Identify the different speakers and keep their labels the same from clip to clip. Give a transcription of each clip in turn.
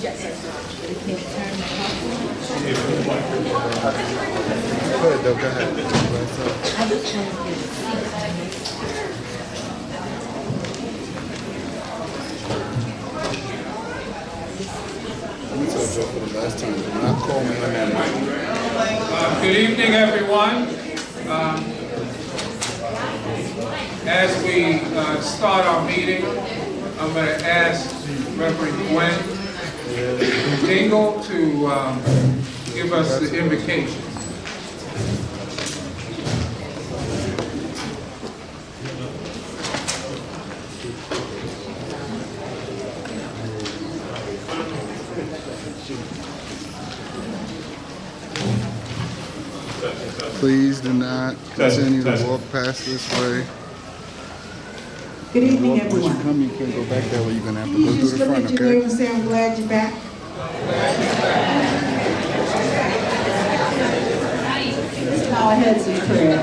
Speaker 1: Yes, sir.
Speaker 2: Go ahead, though. Go ahead.
Speaker 1: I just want to get a seat.
Speaker 2: We told Joe for the last time, do not call me on that mic.
Speaker 3: Good evening, everyone. As we start our meeting, I'm going to ask Reverend Gwen Dingle to give us the invocation.
Speaker 2: Please do not continue to walk past this way.
Speaker 4: Good evening,
Speaker 2: Once you
Speaker 4: everyone.
Speaker 2: come, you can't go back that way. You're going to have to
Speaker 4: Can
Speaker 2: go
Speaker 4: you
Speaker 2: through
Speaker 4: just
Speaker 2: the
Speaker 4: look
Speaker 2: front,
Speaker 4: at your
Speaker 2: okay?
Speaker 4: neighbor and say, I'm glad you're back? Bow our heads in prayer.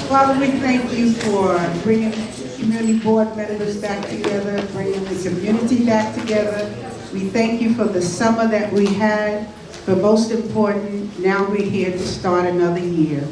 Speaker 4: Father, we thank you for bringing community board members back together, bringing the community back together. We thank you for the summer that we had, but most important, now we're here to start another year.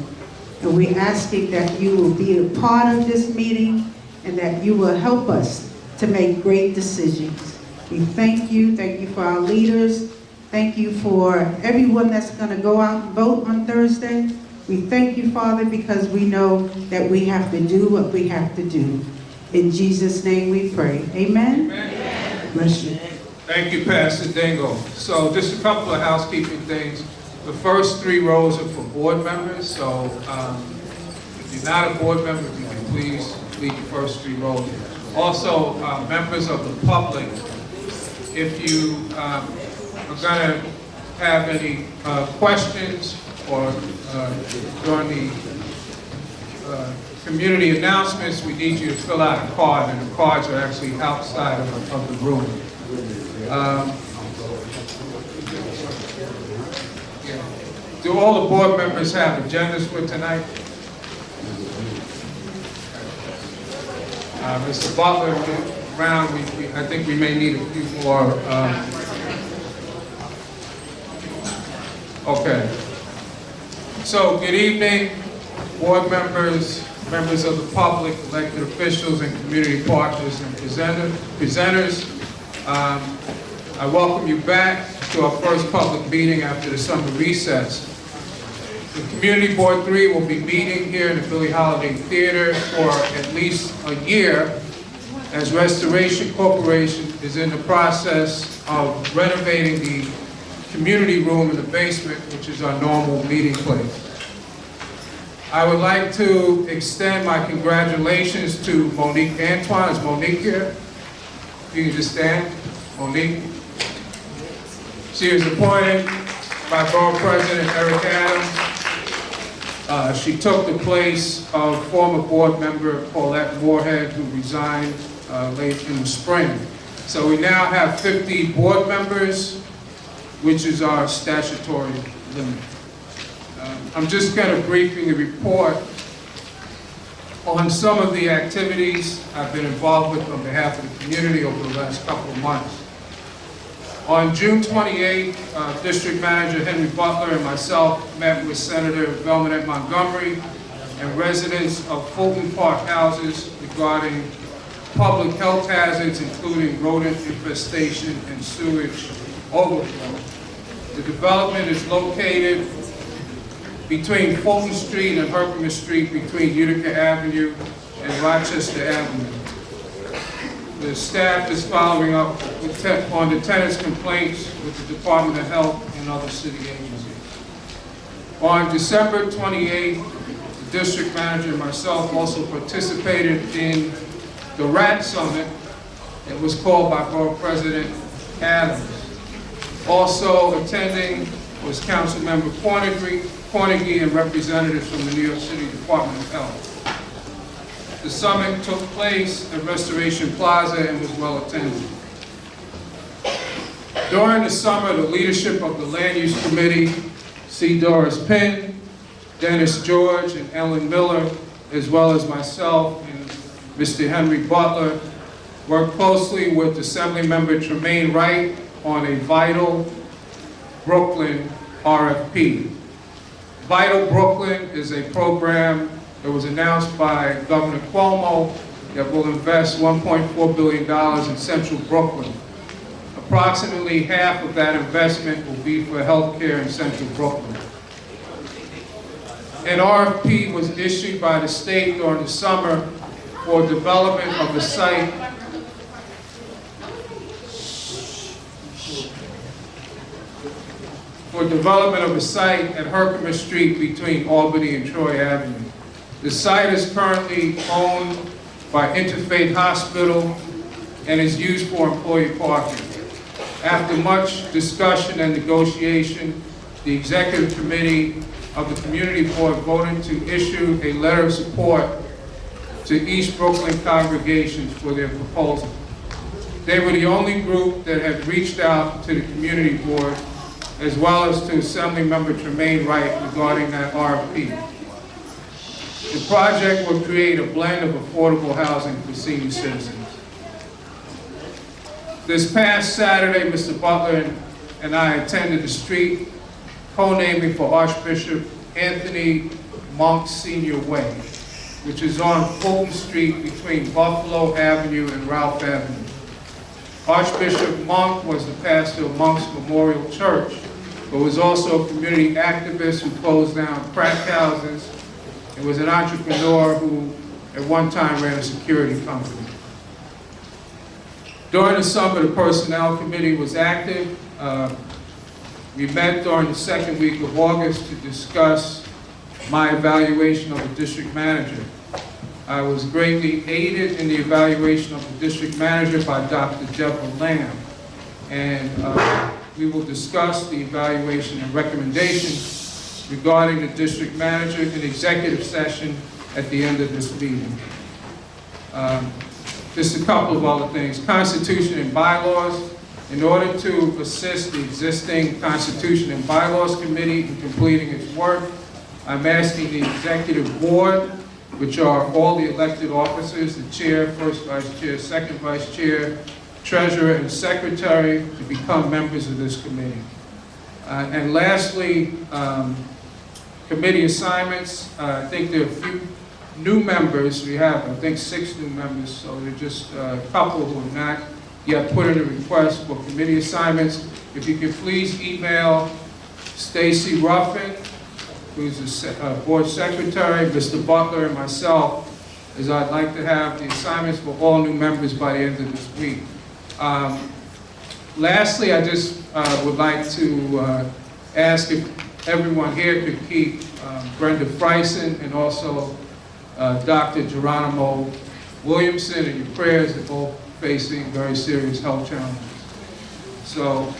Speaker 4: And we're asking that you will be a part of this meeting and that you will help us to make great decisions. We thank you for our leaders. Thank you for everyone that's going to go out and vote on Thursday. We thank you, Father, because we know that we have to do what we have to do. In Jesus' name we pray. Amen? Amen. Bless you.
Speaker 3: Thank you, Pastor Dingle. So just a couple of housekeeping things. The first 3 rows are for board members, so if you're not a board member, if you can please leave the first 3 rows. Also, members of the public, if you are going to have any questions or during the community announcements, we need you to fill out a card, and the cards are actually outside of the room. Do all the board members have agendas for tonight? Mr. Butler, around, I think we may need a few more. Okay. So, good evening, board members, members of the public, elected officials, and community partners and presenters. I welcome you back to our first public meeting after the summer recess. The Community Board 3 will be meeting here in the Billie Holiday Theater for at least a year, as Restoration Corporation is in the process of renovating the community room in the basement, which is our normal meeting place. I would like to extend my congratulations to Monique Antoine. Is Monique here? You can just stand. Monique. She was appointed by Borough President Eric Adams. She took the place of former board member Paulette Moorhead, who resigned late in the spring. So we now have 50 board members, which is our statutory limit. I'm just going to briefly report on some of the activities I've been involved with on behalf of the community over the last couple of months. On June 28th, District Manager Henry Butler and myself met with Senator Velma Montgomery and residents of Fulton Park houses regarding public health hazards, including rodent infestation and sewage overflow. The development is located between Fulton Street and Herkimer Street, between Utica Avenue and Rochester Avenue. The staff is following up on the tenants' complaints with the Department of Health and other city agencies. On December 28th, the district manager and myself also participated in the RAT Summit that was called by Borough President Adams. Also attending was Councilmember Cornegie and representatives from the New York City Department of Health. The summit took place at Restoration Plaza and was well attended. During the summer, the leadership of the Land Use Committee, C. Doris Penn, Dennis George, and Ellen Miller, as well as myself and Mr. Henry Butler, worked closely with Assemblymember Tremaine Wright on a Vital Brooklyn RFP. Vital Brooklyn is a program that was announced by Governor Cuomo that will invest $1.4 billion in central Brooklyn. Approximately half of that investment will be for healthcare in central Brooklyn. An RFP was issued by the state during the summer for development of a site at Herkimer Street between Albany and Troy Avenue. The site is currently owned by Interfaith Hospital and is used for employee parking. After much discussion and negotiation, the Executive Committee of the Community Board voted to issue a letter of support to East Brooklyn congregations for their proposal. They were the only group that had reached out to the Community Board, as well as to Assemblymember Tremaine Wright regarding that RFP. The project will create a blend of affordable housing for senior citizens. This past Saturday, Mr. Butler and I attended the street co-naming for Archbishop Anthony Monk Sr. Way, which is on Fulton Street between Buffalo Avenue and Ralph Avenue. Archbishop Monk was the pastor of Monk's Memorial Church, but was also a community activist who closed down crack houses and was an entrepreneur who at one time ran a security company. During the summer, the Personnel Committee was active. We met during the second week of August to discuss my evaluation of the district manager. I was greatly aided in the evaluation of the district manager by Dr. Deborah Lamb. And we will discuss the evaluation and recommendations regarding the district manager in executive session at the end of this meeting. Just a couple of other things. Constitution and bylaws. In order to assist the existing Constitution and Bylaws Committee in completing its work, I'm asking the Executive Board, which are all the elected officers, the chair, first vice chair, second vice chair, treasurer, and secretary, to become members of this committee. And lastly, committee assignments. I think there are a few new members. We have, I think, 6 new members, so there are just a couple who have not yet put in a request for committee assignments. If you could please email Stacy Ruffin, who's the board secretary, Mr. Butler, and myself, as I'd like to have the assignments for all new members by the end of this week. Lastly, I just would like to ask if everyone here could keep Brenda Freisen and also Dr. Geronimo Williamson in your prayers. They're both facing very serious health challenges. So,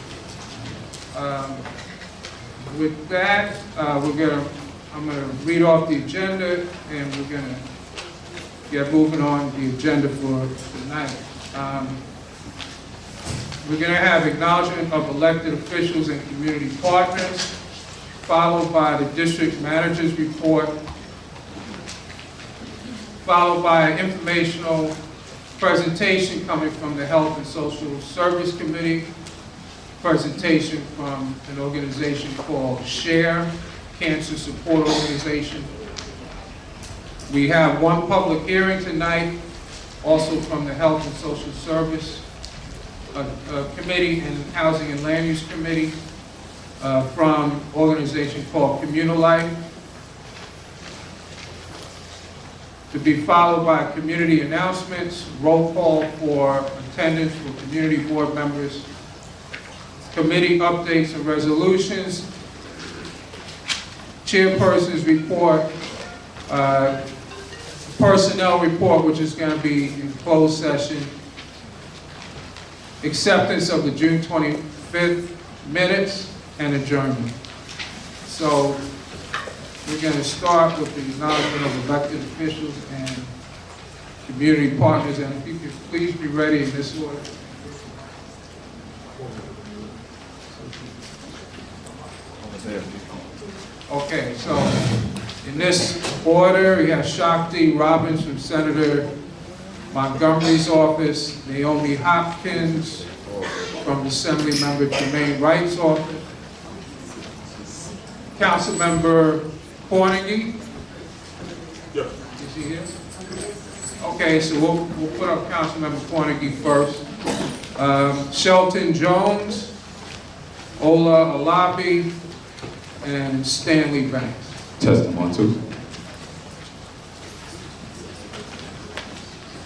Speaker 3: with that, I'm gonna read off the agenda, and we're gonna get moving on the agenda for tonight. We're gonna have acknowledgement of elected officials and community partners, followed by the district manager's report, followed by an informational presentation coming from the Health and Social Service Committee, presentation from an organization called SHARE, Cancer Support Organization. We have one public hearing tonight, also from the Health and Social Service Committee and Housing and Land Use Committee, from an organization called Communal Life, to be followed by community announcements, roll call for attendance for community board members, committee updates and resolutions, chairperson's report, personnel report, which is going to be in closed session, acceptance of the June 25th minutes, and adjournment. So we're going to start with the acknowledgement of elected officials and community partners, and if you could please be ready in this order. Okay, so in this order, we have Shakti Robbins from Senator Montgomery's office, Naomi Hopkins, from Assembly Member Jermaine Wright's office, Councilmember Cornegy. Is he here? Okay, so we'll put up Councilmember Cornegy first. Shelton Jones, Ola Alabi, and Stanley Banks.
Speaker 5: Testing 1, 2.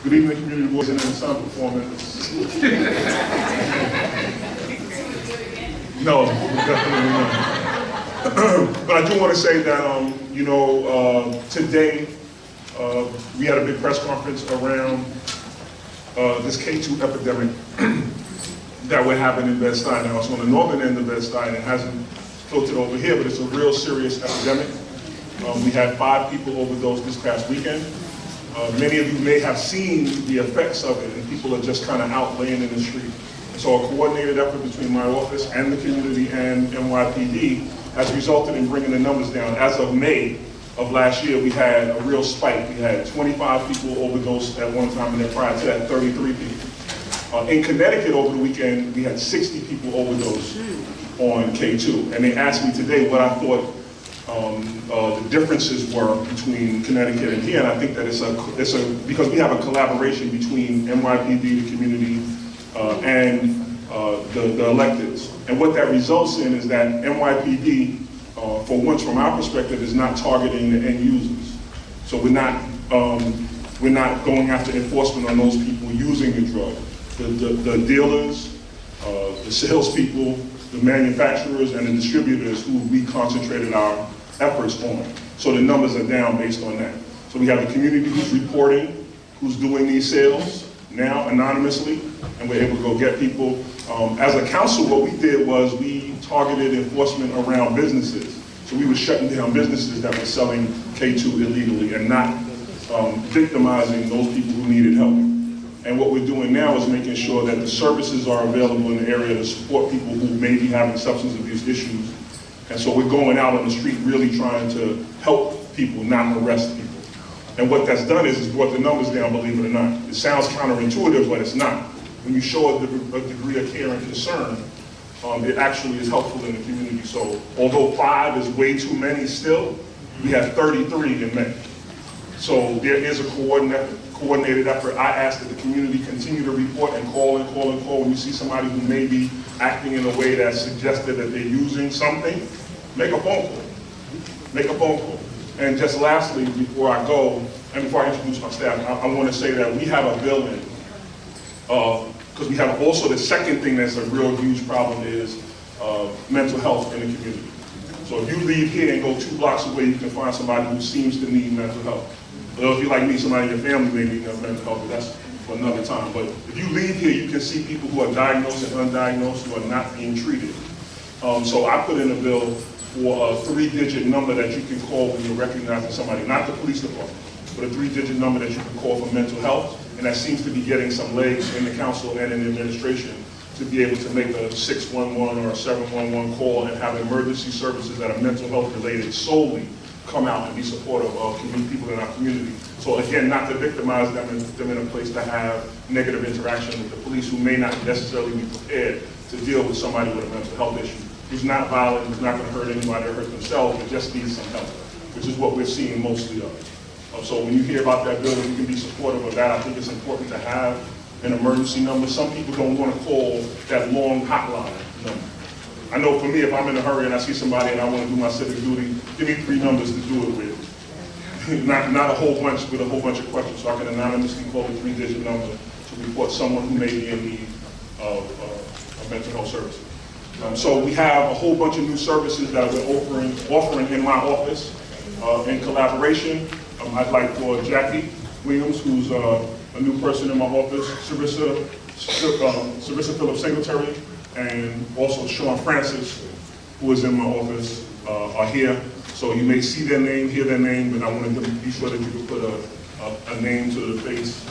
Speaker 6: Good evening, community boys and sound performance. No, definitely not. But I do want to say that, today we had a big press conference around this K2 epidemic that we're having in Bed-Stuy. Now, it's on the northern end of Bed-Stuy, and it hasn't filtered over here, but it's a real serious epidemic. We had 5 people overdose this past weekend. Many of you may have seen the effects of it, and people are just kind of out laying in the street. And so a coordinated effort between my office and the community and NYPD has resulted in bringing the numbers down. As of May of last year, we had a real spike. We had 25 people overdose at one time, and then prior to that, 33 people. In Connecticut over the weekend, we had 60 people overdose on K2. And they asked me today what I thought the differences were between Connecticut and here, and I think that because we have a collaboration between NYPD, the community, and the electeds. And what that results in is that NYPD, for once from our perspective, is not targeting the end users. So we're not going after enforcement on those people using the drug. The dealers, the salespeople, the manufacturers, and the distributors who we concentrated our efforts on. So the numbers are down based on that. So we have the community who's reporting, who's doing these sales now anonymously, and we're able to go get people. As a council, what we did was we targeted enforcement around businesses. So we were shutting down businesses that were selling K2 illegally and not victimizing those people who needed help. And what we're doing now is making sure that the services are available in the area to support people who may be having substance abuse issues. And so we're going out on the street really trying to help people, not arrest people. And what that's done is brought the numbers down, believe it or not. It sounds counterintuitive, but it's not. When you show a degree of care and concern, it actually is helpful in the community. So although 5 is way too many still, we have 33 in May. So there is a coordinated effort. I ask that the community continue to report and call and call and call. When you see somebody who may be acting in a way that suggested that they're using something, make a phone call. Make a phone call. And just lastly, before I go, and before I introduce my staff, I want to say that we have a building, because we have also the second thing that's a real huge problem is mental health in the community. So if you leave here and go 2 blocks away, you can find somebody who seems to need mental health. Or if you're like me, somebody in your family may need mental health, but that's for another time. But if you leave here, you can see people who are diagnosed and undiagnosed who are not being treated. So I put in a bill for a 3-digit number that you can call when you're recognizing somebody, not the police department, but a 3-digit number that you can call for mental health. And that seems to be getting some legs in the council and in the administration to be able to make a 611 or a 711 call and have emergency services that are mental health related solely come out and be supportive of people in our community. So again, not to victimize them in a place to have negative interaction with the police who may not necessarily be prepared to deal with somebody with a mental health issue, who's not violent, who's not going to hurt anybody or hurt themselves, but just needs some help, which is what we're seeing mostly of. So when you hear about that bill, you can be supportive of that. I think it's important to have an emergency number. Some people don't want to call that long hotline number. I know for me, if I'm in a hurry and I see somebody and I want to do my civic duty, give me 3 numbers to do it with. not a whole bunch with a whole bunch of questions, so I can anonymously call a 3-digit number to report someone who may be in need of mental health services. So we have a whole bunch of new services that we're offering in my office in collaboration. I'd like for Jackie Williams, who's a new person in my office, Sarissa Phillips Singletary, and also Sean Francis, who is in my office, are here. So you may see their name, hear their name, but I wanted to be sure that you could put a name to the face,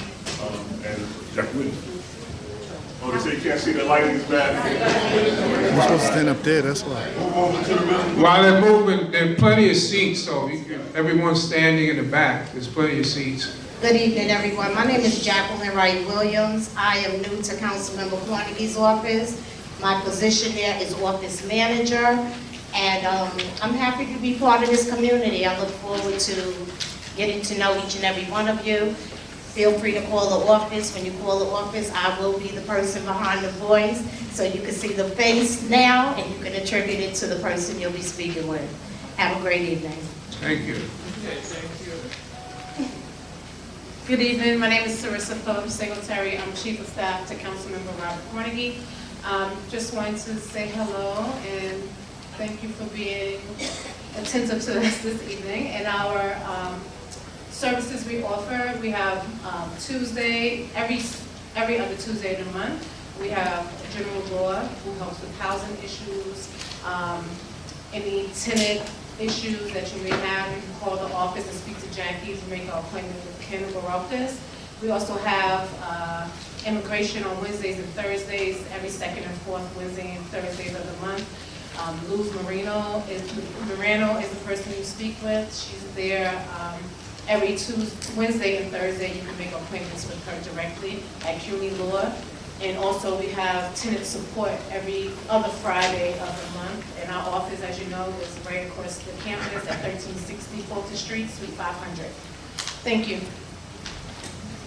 Speaker 6: and Jackie Williams. Oh, they say you can't see the lighting is bad.
Speaker 2: We're supposed to stand up there, that's why.
Speaker 3: While they're moving, there are plenty of seats, so everyone's standing in the back. There's plenty of seats.
Speaker 5: Good evening, everyone. My name is Jacqueline Wright Williams. I am new to Councilmember Carnegie's office. My position there is office manager, and I'm happy to be part of this community. I look forward to getting to know each and every one of you. Feel free to call the office. When you call the office, I will be the person behind the voice, so you can see the face now, and you can attribute it to the person you'll be speaking with. Have a great evening.
Speaker 3: Thank you.
Speaker 7: Good evening, my name is Sarissa Phillips Singletary. I'm Chief of Staff to Councilmember Robert Carnegie. Just wanted to say hello and thank you for being attentive to us this evening. And our services we offer, we have Tuesday, every other Tuesday of the month, we have a general law who helps with housing issues, any tenant issues that you may have. You can call the office and speak to Jackie to make an appointment with Ken or office. We also have immigration on Wednesdays and Thursdays, every second and fourth Wednesday and Thursdays of the month. Luz Moreno is the person you speak with. She's there every Wednesday and Thursday. You can make appointments with her directly at CUNY Law. And also we have tenant support every other Friday of the month. And our office, as you know, is right across the campus at 1360 Fulton Street, Suite 500. Thank you.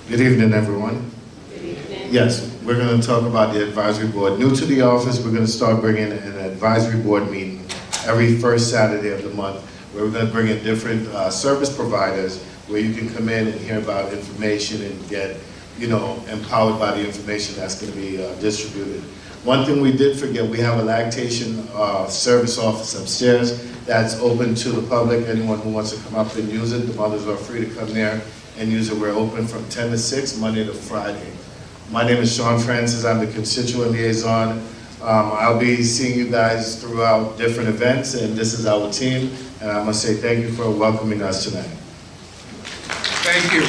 Speaker 8: Good evening, everyone.
Speaker 7: Good evening.
Speaker 8: Yes, we're going to talk about the advisory board. New to the office, we're going to start bringing an advisory board meeting every first Saturday of the month, where we're going to bring in different service providers where you can come in and hear about information and get, empowered by the information that's going to be distributed. One thing we did forget, we have a lactation service office upstairs that's open to the public. Anyone who wants to come up and use it, the mothers are free to come there and use it. We're open from 10 to 6, Monday to Friday. My name is Sean Francis. I'm the constituent liaison. I'll be seeing you guys throughout different events, and this is our team. And I must say thank you for welcoming us tonight.
Speaker 3: Thank you.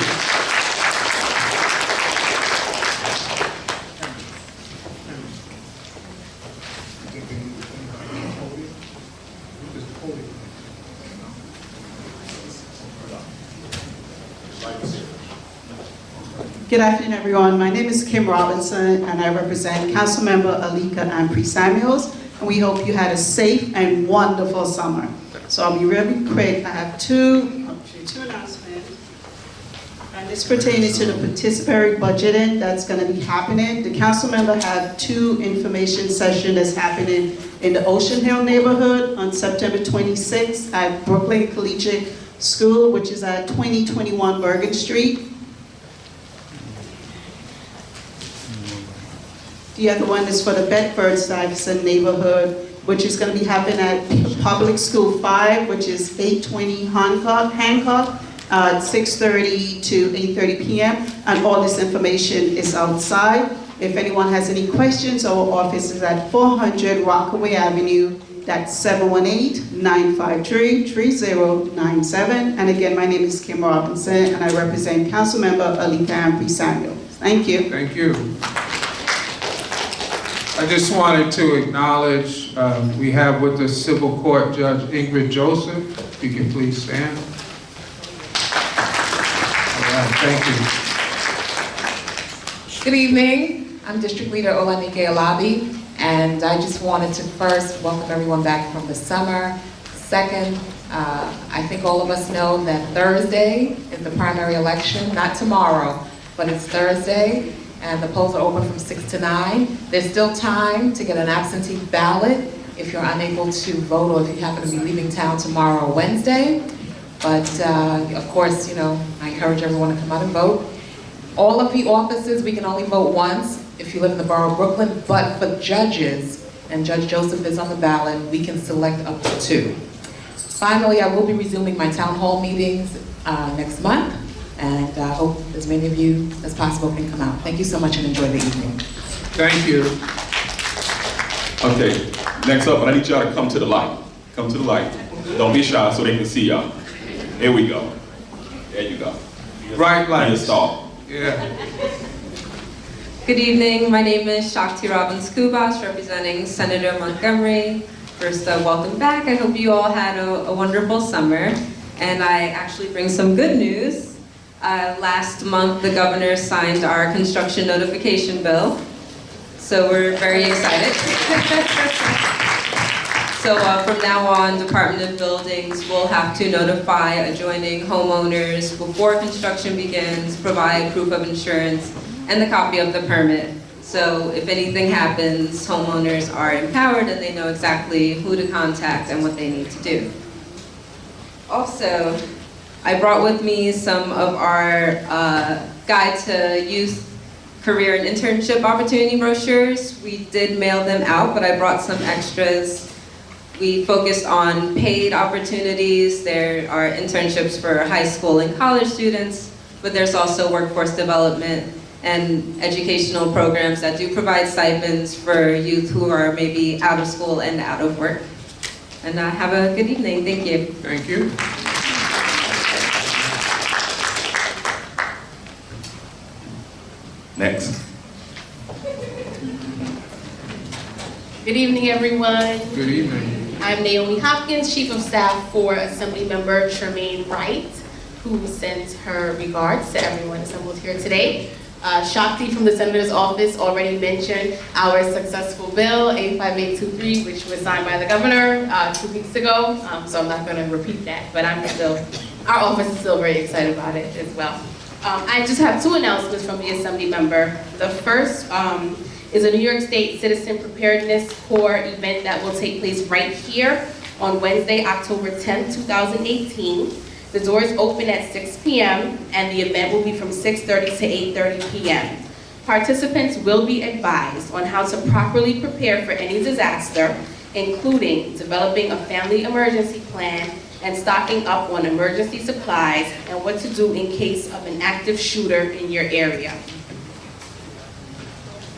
Speaker 4: Good afternoon, everyone. My name is Kim Robinson, and I represent Councilmember Alika Ampry Samuels, and we hope you had a safe and wonderful summer. So I'll be really quick. I have two announcements, and this pertains to the participatory budgeting that's going to be happening. The council member had 2 information sessions that's happening in the Ocean Hill neighborhood on September 26th at Brooklyn Collegiate School, which is at 2021 Bergen Street. The other one is for the Bedford Stuyvesant neighborhood, which is going to be happening at Public School 5, which is 820 Hancock, 6:30 to 8:30 p.m. And all this information is outside. If anyone has any questions, our office is at 400 Rockaway Avenue. That's 718-953-3097. And again, my name is Kim Robinson, and I represent Councilmember Alika Ampry Samuel. Thank you.
Speaker 3: Thank you. I just wanted to acknowledge we have with us Civil Court Judge Ingrid Joseph. If you can please stand. All right, thank you.
Speaker 9: Good evening. I'm District Leader Olanike Alabi, and I just wanted to first welcome everyone back from the summer. Second, I think all of us know that Thursday is the primary election, not tomorrow, but it's Thursday. And the polls are open from 6 to 9. There's still time to get an absentee ballot if you're unable to vote or if you happen to be leaving town tomorrow or Wednesday. But of course, I encourage everyone to come out and vote. All of the offices, we can only vote once if you live in the borough of Brooklyn, but for judges, and Judge Joseph is on the ballot, we can select up to 2. Finally, I will be resuming my town hall meetings next month. And I hope as many of you as possible can come out. Thank you so much and enjoy the evening.
Speaker 3: Thank you.
Speaker 10: Okay, next up, I need y'all to come to the light. Come to the light. Don't be shy so they can see y'all. Here we go. There you go.
Speaker 3: Bright lights.
Speaker 10: Install.
Speaker 3: Yeah.
Speaker 11: Good evening, my name is Shakti Robbins-Kubas, representing Senator Montgomery. First, welcome back. I hope you all had a wonderful summer. And I actually bring some good news. Last month, the governor signed our construction notification bill, so we're very excited. So from now on, Department of Buildings will have to notify adjoining homeowners before construction begins, provide proof of insurance, and the copy of the permit. So if anything happens, homeowners are empowered and they know exactly who to contact and what they need to do. Also, I brought with me some of our Guide to Youth Career and Internship Opportunity brochures. We did mail them out, but I brought some extras. We focused on paid opportunities. There are internships for high school and college students, but there's also workforce development and educational programs that do provide stipends for youth who are maybe out of school and out of work. And have a good evening. Thank you.
Speaker 3: Thank you.
Speaker 10: Next.
Speaker 12: Good evening, everyone.
Speaker 3: Good evening.
Speaker 12: I'm Naomi Hopkins, Chief of Staff for Assemblymember Tremaine Wright, who sends her regards to everyone assembled here today. Shakti from the Senator's office already mentioned our successful bill, 85823, which was signed by the governor 2 weeks ago, so I'm not going to repeat that, but our office is still very excited about it as well. I just have two announcements from the Assembly member. The first is a New York State Citizen Preparedness Corps event that will take place right here on Wednesday, October 10th, 2018. The doors open at 6 p.m. and the event will be from 6:30 to 8:30 p.m. Participants will be advised on how to properly prepare for any disaster, including developing a family emergency plan and stocking up on emergency supplies and what to do in case of an active shooter in your area.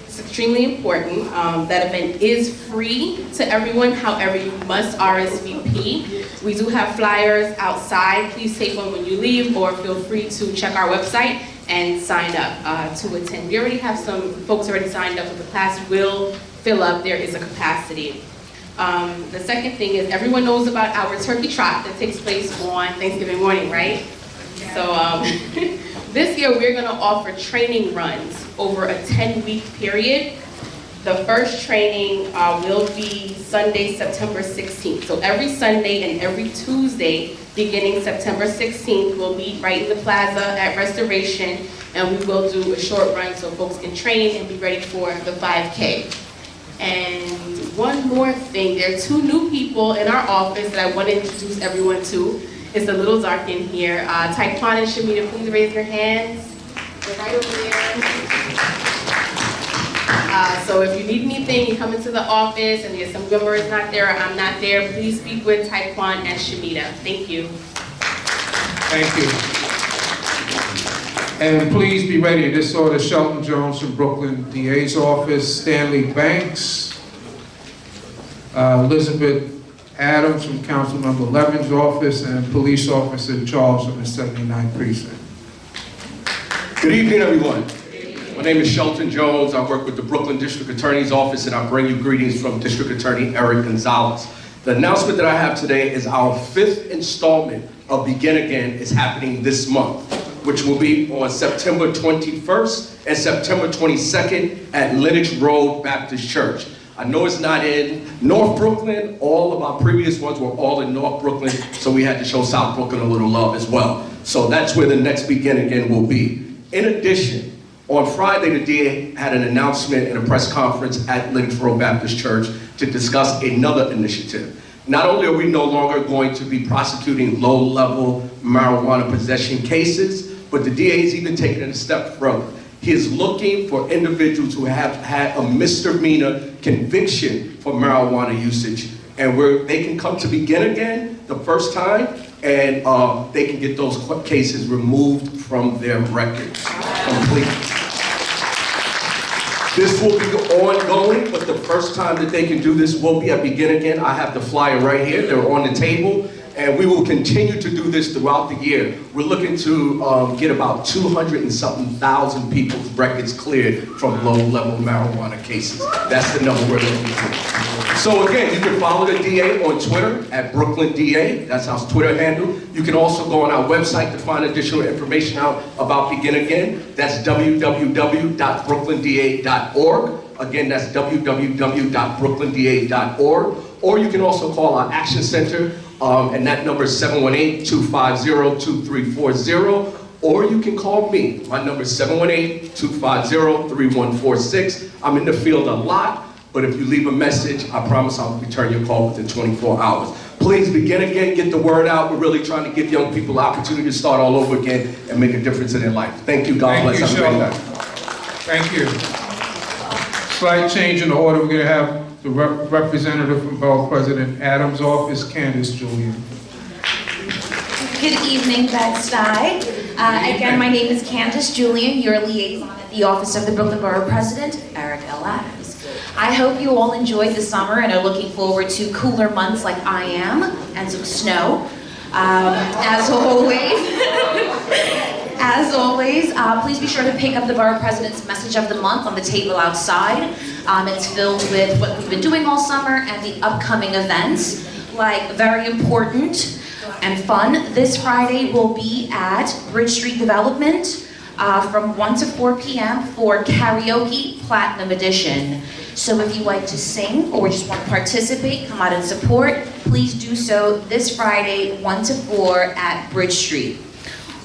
Speaker 12: It's extremely important. That event is free to everyone, however, you must RSVP. We do have flyers outside. Please take one when you leave, or feel free to check our website and sign up to attend. We already have some folks already signed up, but the class will fill up. There is a capacity. The second thing is everyone knows about our turkey trot that takes place on Thanksgiving morning, right? So this year we're going to offer training runs over a 10-week period. The first training will be Sunday, September 16th. So every Sunday and every Tuesday, beginning September 16th, we'll meet right in the plaza at Restoration, and we will do a short run so folks can train and be ready for the 5K. And one more thing, there are two new people in our office that I want to introduce everyone to. It's a little dark in here. Taekwon and Shamita, please raise your hands. They're right over there. So if you need anything, you come into the office and the assembly member is not there or I'm not there, please speak with Taekwon and Shamita. Thank you.
Speaker 3: Thank you. And please be ready. This order, Shelton Jones from Brooklyn DA's office, Stanley Banks, Elizabeth Adams from Councilmember Levin's office, and Police Officer Charles from the 79th Precinct.
Speaker 13: Good evening, everyone. My name is Shelton Jones. I work with the Brooklyn District Attorney's Office, and I bring you greetings from District Attorney Eric Gonzalez. The announcement that I have today is our 5th installment of Begin Again is happening this month, which will be on September 21st and September 22nd at Lenox Road Baptist Church. I know it's not in North Brooklyn. All of our previous ones were all in North Brooklyn, so we had to show South Brooklyn a little love as well. So that's where the next Begin Again will be. In addition, on Friday, the DA had an announcement in a press conference at Lenox Road Baptist Church to discuss another initiative. Not only are we no longer going to be prosecuting low-level marijuana possession cases, but the DA is even taking it a step further. He is looking for individuals who have had a misdemeanor conviction for marijuana usage, and where they can come to Begin Again the first time, and they can get those cases removed from their records completely. This will be ongoing, but the first time that they can do this will be at Begin Again. I have the flyer right here. They're on the table. And we will continue to do this throughout the year. We're looking to get about 200 and something thousand people's records cleared from low-level marijuana cases. That's the number we're looking for. So again, you can follow the DA on Twitter at BklynDA. That's our Twitter handle. You can also go on our website to find additional information out about Begin Again. That's www.BklynDA.org. Again, that's www.BklynDA.org. Or you can also call our Action Center, and that number is 718-250-2340. Or you can call me. My number is 718-250-3146. I'm in the field a lot, but if you leave a message, I promise I'll return your call within 24 hours. Please Begin Again, get the word out. We're really trying to give young people the opportunity to start all over again and make a difference in their life. Thank you, God bless. Have a great night.
Speaker 3: Thank you. Slight change in the order. We're going to have the representative from Borough President Adams' office, Candace Julian.
Speaker 14: Good evening, Bed-Stuy. Again, my name is Candace Julian, your liaison at the Office of the Brooklyn Borough President, Eric L. Adams. I hope you all enjoyed the summer and are looking forward to cooler months like I am, and some snow. As always, please be sure to pick up the Borough President's Message of the Month on the table outside. It's filled with what we've been doing all summer and the upcoming events, like very important and fun. This Friday will be at Bridge Street Development from 1 to 4 p.m. for Karaoke Platinum Edition. So if you like to sing or just want to participate, come out and support, please do so this Friday, 1 to 4 at Bridge Street.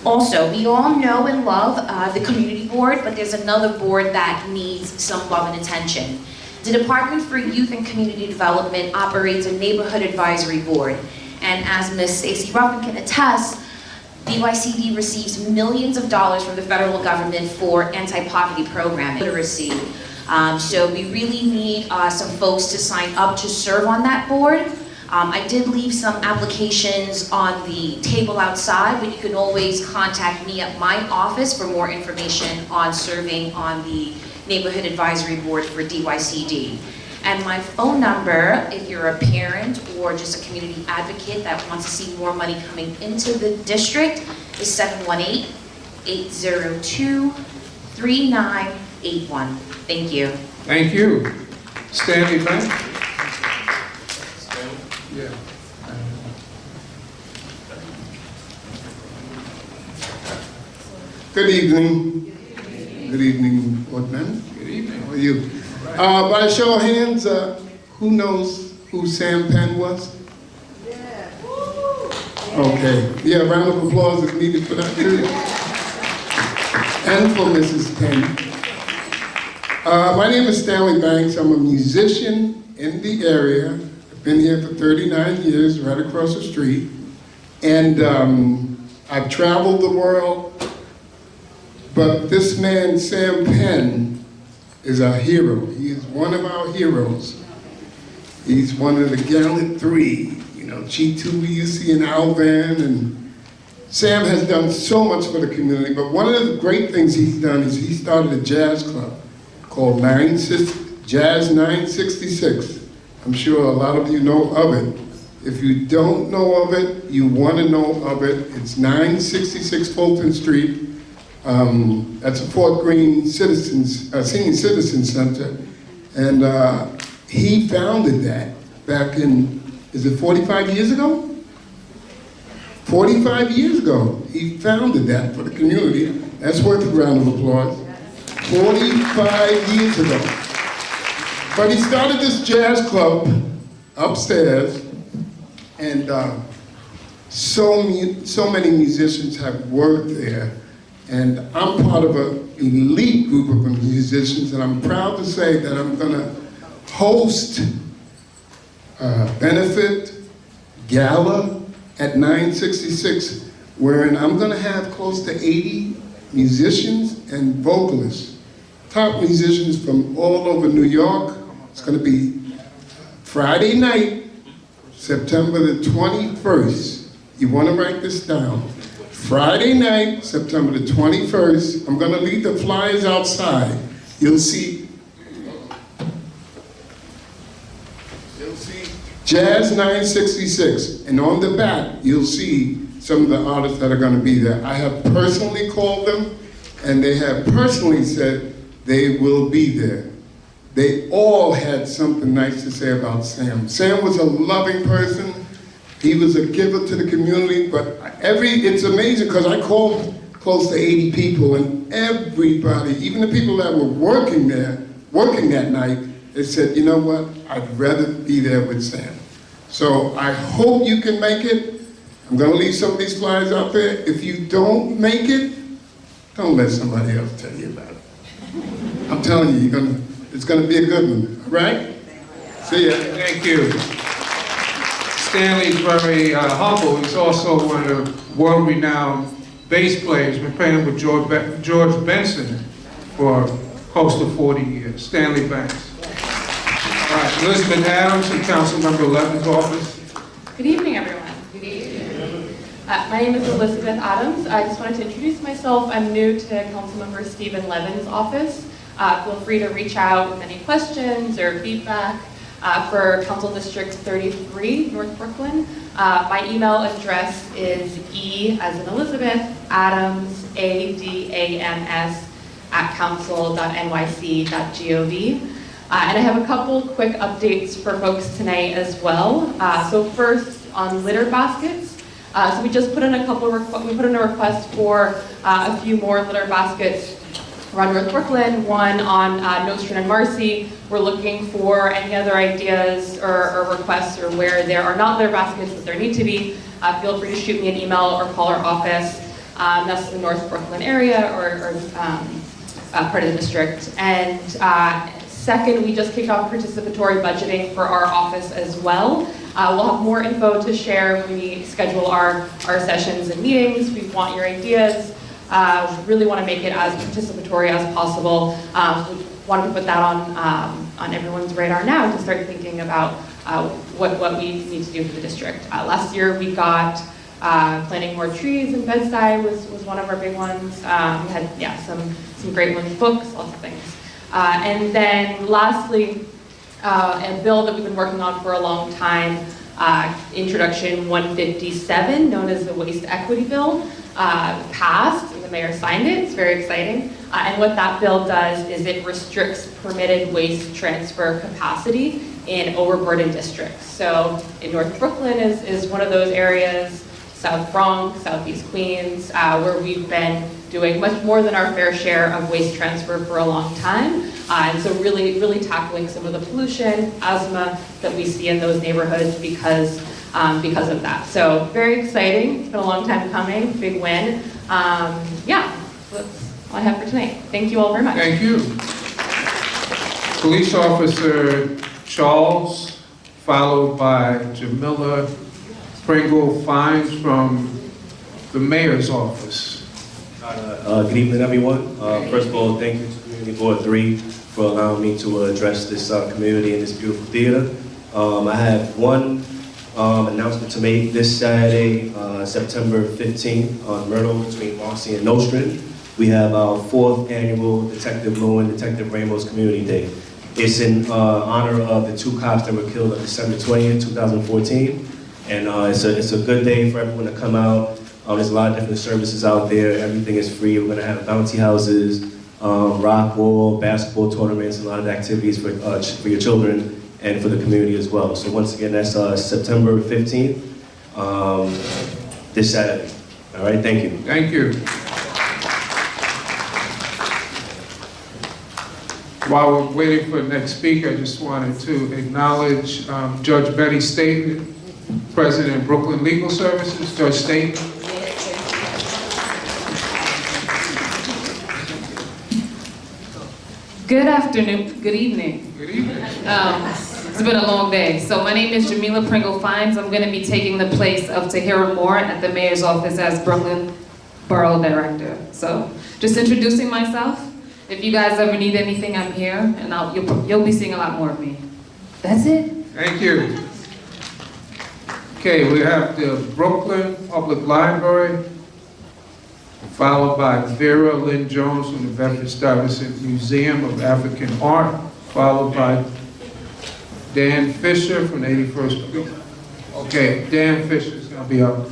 Speaker 14: Also, we all know and love the community board, but there's another board that needs some love and attention. The Department for Youth and Community Development operates a neighborhood advisory board. And as Ms. Stacey Ruffin can attest, BYCD receives millions of dollars from the federal government for anti-poverty programming, literacy. So we really need some folks to sign up to serve on that board. I did leave some applications on the table outside, but you can always contact me at my office for more information on serving on the Neighborhood Advisory Board for DYCD. And my phone number, if you're a parent or just a community advocate that wants to see more money coming into the district, is 718-802-3981. Thank you.
Speaker 3: Thank you. Stanley Bank. Yeah.
Speaker 15: Good evening. Good evening, board members.
Speaker 3: Good evening.
Speaker 15: How are you? By a show of hands, who knows who Sam Penn was? Yeah. Okay. Yeah, a round of applause is needed for that too. And for Mrs. Penn. My name is Stanley Banks. I'm a musician in the area. I've been here for 39 years, right across the street. And I've traveled the world. But this man, Sam Penn, is our hero. He is one of our heroes. He's one of the gallant three. You know, G2 we used to see in Alvan, and Sam has done so much for the community, but one of the great things he's done is he started a jazz club called Jazz 966. I'm sure a lot of you know of it. If you don't know of it, you want to know of it. It's 966 Fulton Street. That's a Fort Greene Senior Citizen Center. And he founded that back in, is it 45 years ago? 45 years ago, he founded that for the community. That's worth a round of applause. 45 years ago. But he started this jazz club upstairs, and so many musicians have worked there. And I'm part of an elite group of musicians, and I'm proud to say that I'm gonna host a benefit gala at 966, wherein I'm gonna have close to 80 musicians and vocalists, top musicians from all over New York. It's gonna be Friday night, September the 21st. You wanna write this down. Friday night, September the 21st, I'm gonna leave the flyers outside. You'll see Jazz 966, and on the back, you'll see some of the artists that are gonna be there. I have personally called them, and they have personally said they will be there. they all had something nice to say about Sam. Sam was a loving person. He was a giver to the community, but it's amazing because I called close to 80 people, and everybody, even the people that were working that night, they said, you know what, I'd rather be there with Sam. So I hope you can make it. I'm gonna leave some of these flyers out there. If you don't make it, don't let somebody else tell you about it. I'm telling you, it's gonna be a good one, all right? See ya.
Speaker 3: Thank you. Stanley's very humble. He's also one of the world-renowned bass players. Been playing with George Benson for close to 40 years. Stanley Banks. All right, Elizabeth Adams in Councilmember Levin's office.
Speaker 16: Good evening, everyone. Good evening. My name is Elizabeth Adams. I just wanted to introduce myself. I'm new to Councilmember Stephen Levin's office. Feel free to reach out with any questions or feedback. For Council District 33, North Brooklyn. My email address is E as in Elizabeth, Adams, ADAMS, @council.nyc.gov. And I have a couple quick updates for folks tonight as well. So first, on litter baskets. So we just put in we put in a request for a few more litter baskets around North Brooklyn, one on Nostrand and Marcy. We're looking for any other ideas or requests or where there are not litter baskets that there need to be. Feel free to shoot me an email or call our office. That's the North Brooklyn area or part of the district. And second, we just kicked off participatory budgeting for our office as well. We'll have more info to share when we schedule our sessions and meetings. We want your ideas. Really want to make it as participatory as possible. We wanted to put that on everyone's radar now to start thinking about what we need to do for the district. Last year we got planting more trees in Bed-Stuy was one of our big ones. We had some great ones, books, lots of things. And then lastly, a bill that we've been working on for a long time, Introduction 157, known as the Waste Equity Bill, passed and the mayor signed it. It's very exciting. And what that bill does is it restricts permitted waste transfer capacity in overburdened districts. So in North Brooklyn is one of those areas, South Bronx, Southeast Queens, where we've been doing much more than our fair share of waste transfer for a long time. And so really tackling some of the pollution, asthma that we see in those neighborhoods because of that. So very exciting. It's been a long time coming, big win. Yeah, that's all I have for tonight. Thank you all very much.
Speaker 3: Thank you. Police Officer Charles, followed by Jamila Pringle Fines from the Mayor's office.
Speaker 17: Good evening, everyone. First of all, thank you to Community Board 3 for allowing me to address this community in this beautiful theater. I have one announcement to make this Saturday, September 15th, on Myrtle between Marcy and Nostrand. We have our 4th annual Detective Lewin, Detective Ramos Community Day. It's in honor of the 2 cops that were killed on December 20th, 2014. And it's a good day for everyone to come out. There's a lot of different services out there. Everything is free. We're going to have bouncy houses, rock wall, basketball tournaments, a lot of activities for your children and for the community as well. So once again, that's September 15th, this Saturday. All right, thank you.
Speaker 3: Thank you. While we're waiting for the next speaker, I just wanted to acknowledge Judge Betty Staten, President of Brooklyn Legal Services. Judge Staten.
Speaker 18: Good afternoon, good evening.
Speaker 3: Good evening.
Speaker 18: It's been a long day. So my name is Jamila Pringle Fines. I'm gonna be taking the place of Tahira Moore at the Mayor's office as Brooklyn Borough Director. So just introducing myself. If you guys ever need anything, I'm here, and you'll be seeing a lot more of me. That's it.
Speaker 3: Thank you. Okay, we have the Brooklyn Public Library, followed by Vera Lynn Jones from the Bedford Stuyvesant Museum of African Art, followed by Dan Fisher from the 81st. Okay, Dan Fisher's gonna be up.